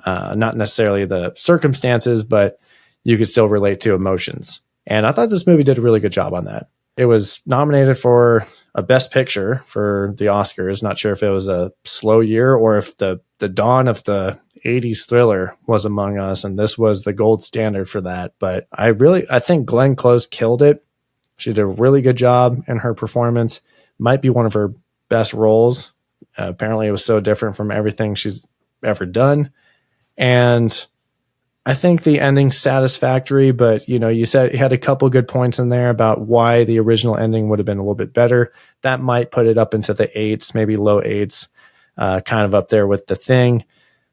Not necessarily the circumstances, but you could still relate to emotions. And I thought this movie did a really good job on that. It was nominated for a Best Picture for the Oscars. Not sure if it was a slow year or if the dawn of the 80s thriller was among us, and this was the gold standard for that. But I think Glenn Close killed it. She did a really good job in her performance. Might be one of her best roles. Apparently it was so different from everything she's ever done. And I think the ending's satisfactory, but you said you had a couple good points in there about why the original ending would have been a little bit better. That might put it up into the 8s, maybe low 8s, kind of up there with The Thing.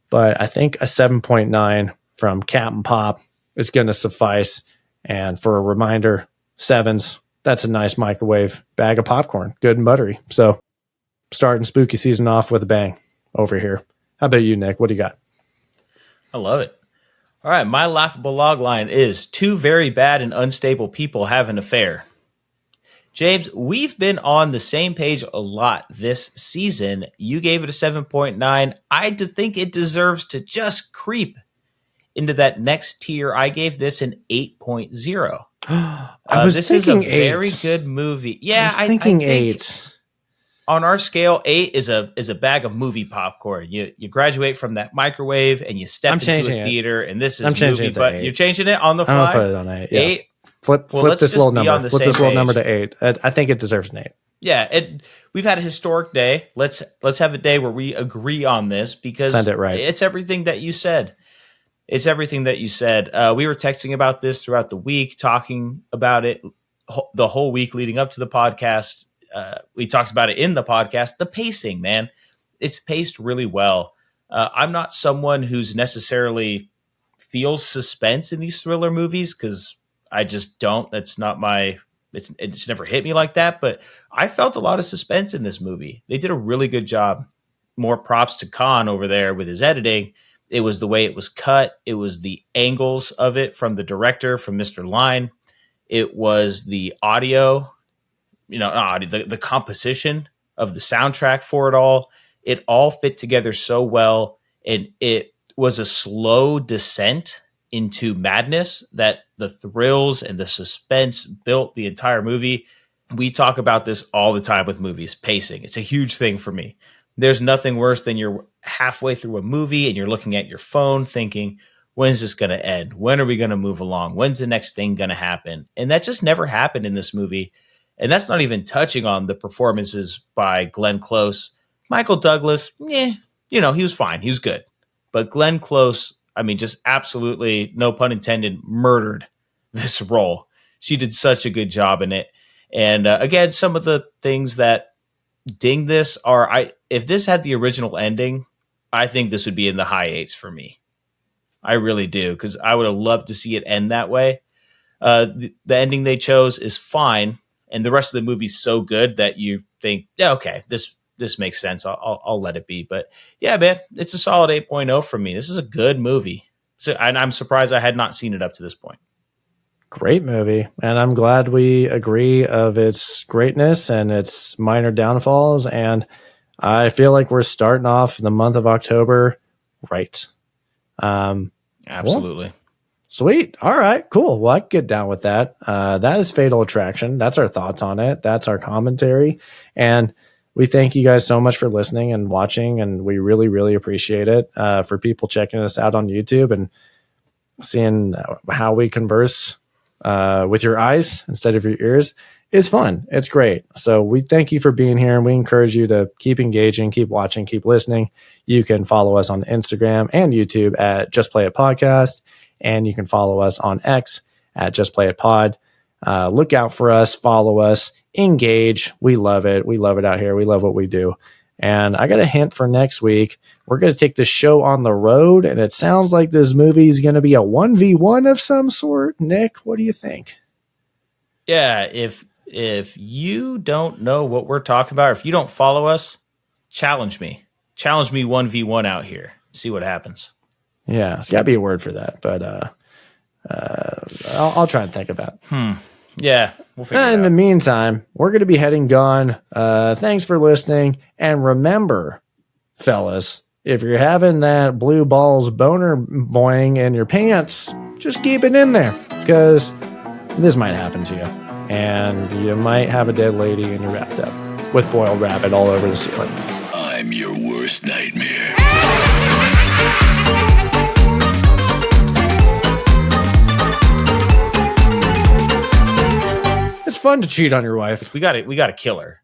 But I think a 7.9 from Captain Pop is going to suffice. And for a reminder, 7s, that's a nice microwave bag of popcorn, good and buttery. So starting spooky season off with a bang over here. How about you, Nick? What do you got? I love it. All right, my laughable logline is 2 very bad and unstable people have an affair. James, we've been on the same page a lot this season. You gave it a 7.9. I think it deserves to just creep into that next tier. I gave this an 8.0. This is a very good movie. Yeah, I was thinking I think 8. On our scale, 8 is a bag of movie popcorn. You graduate from that microwave and you step into a theater, and this is movie. But you're changing it on the fly. I'm gonna put it on 8. Yeah. 8. Flip this little number. Flip this little number to 8. I think it deserves an 8. Yeah, we've had a historic day. Let's have a day where we agree on this, because send it right. It's everything that you said. It's everything that you said. We were texting about this throughout the week, talking about it the whole week leading up to the podcast. We talked about it in the podcast. The pacing, man, it's paced really well. I'm not someone who's necessarily feels suspense in these thriller movies, because I just don't. That's not it's never hit me like that. But I felt a lot of suspense in this movie. They did a really good job. More props to Khan over there with his editing. It was the way it was cut. It was the angles of it from the director, from Mr. Line. It was the audio, the composition of the soundtrack for it all. It all fit together so well. And it was a slow descent into madness that the thrills and the suspense built the entire movie. We talk about this all the time with movies, pacing. It's a huge thing for me. There's nothing worse than you're halfway through a movie and you're looking at your phone thinking, when's this going to end? When are we going to move along? When's the next thing going to happen? And that just never happened in this movie. And that's not even touching on the performances by Glenn Close. Michael Douglas, he was fine. He was good. But Glenn Close, just absolutely, no pun intended, murdered this role. She did such a good job in it. And again, some of the things that ding this are, if this had the original ending, I think this would be in the high 8s for me. I really do, because I would have loved to see it end that way. The ending they chose is fine, and the rest of the movie's so good that you think, yeah, okay, this makes sense. I'll let it be. But yeah, man, it's a solid 8.0 from me. This is a good movie. So, and I'm surprised I had not seen it up to this point. Great movie. And I'm glad we agree of its greatness and its minor downfalls. And I feel like we're starting off the month of October right. Absolutely. Well, sweet. All right, cool. Well, I can get down with that. That is Fatal Attraction. That's our thoughts on it. That's our commentary. And we thank you guys so much for listening and watching, and we really, really appreciate it. For people checking us out on YouTube and seeing how we converse with your eyes instead of your ears is fun. It's great. So we thank you for being here, and we encourage you to keep engaging, keep watching, keep listening. You can follow us on Instagram and YouTube at Just Play It Podcast, and you can follow us on X at Just Play It Pod. Look out for us, follow us, engage. We love it. We love it out here. We love what we do. And I got a hint for next week. We're going to take the show on the road, and it sounds like this movie is going to be a 1v1 of some sort. Nick, what do you think? Yeah, if you don't know what we're talking about, if you don't follow us, challenge me 1v1 out here. See what happens. Yeah, it's got to be a word for that, but I'll try and think about it. Yeah, we'll figure it out. In the meantime, we're going to be heading gone. Thanks for listening, and remember, fellas, if you're having that blue balls boner boing in your pants, just keep it in there, because this might happen to you, and you might have a dead lady in your bathtub with boiled rabbit all over the ceiling. I'm your worst nightmare. It's fun to cheat on your wife. We got to kill her.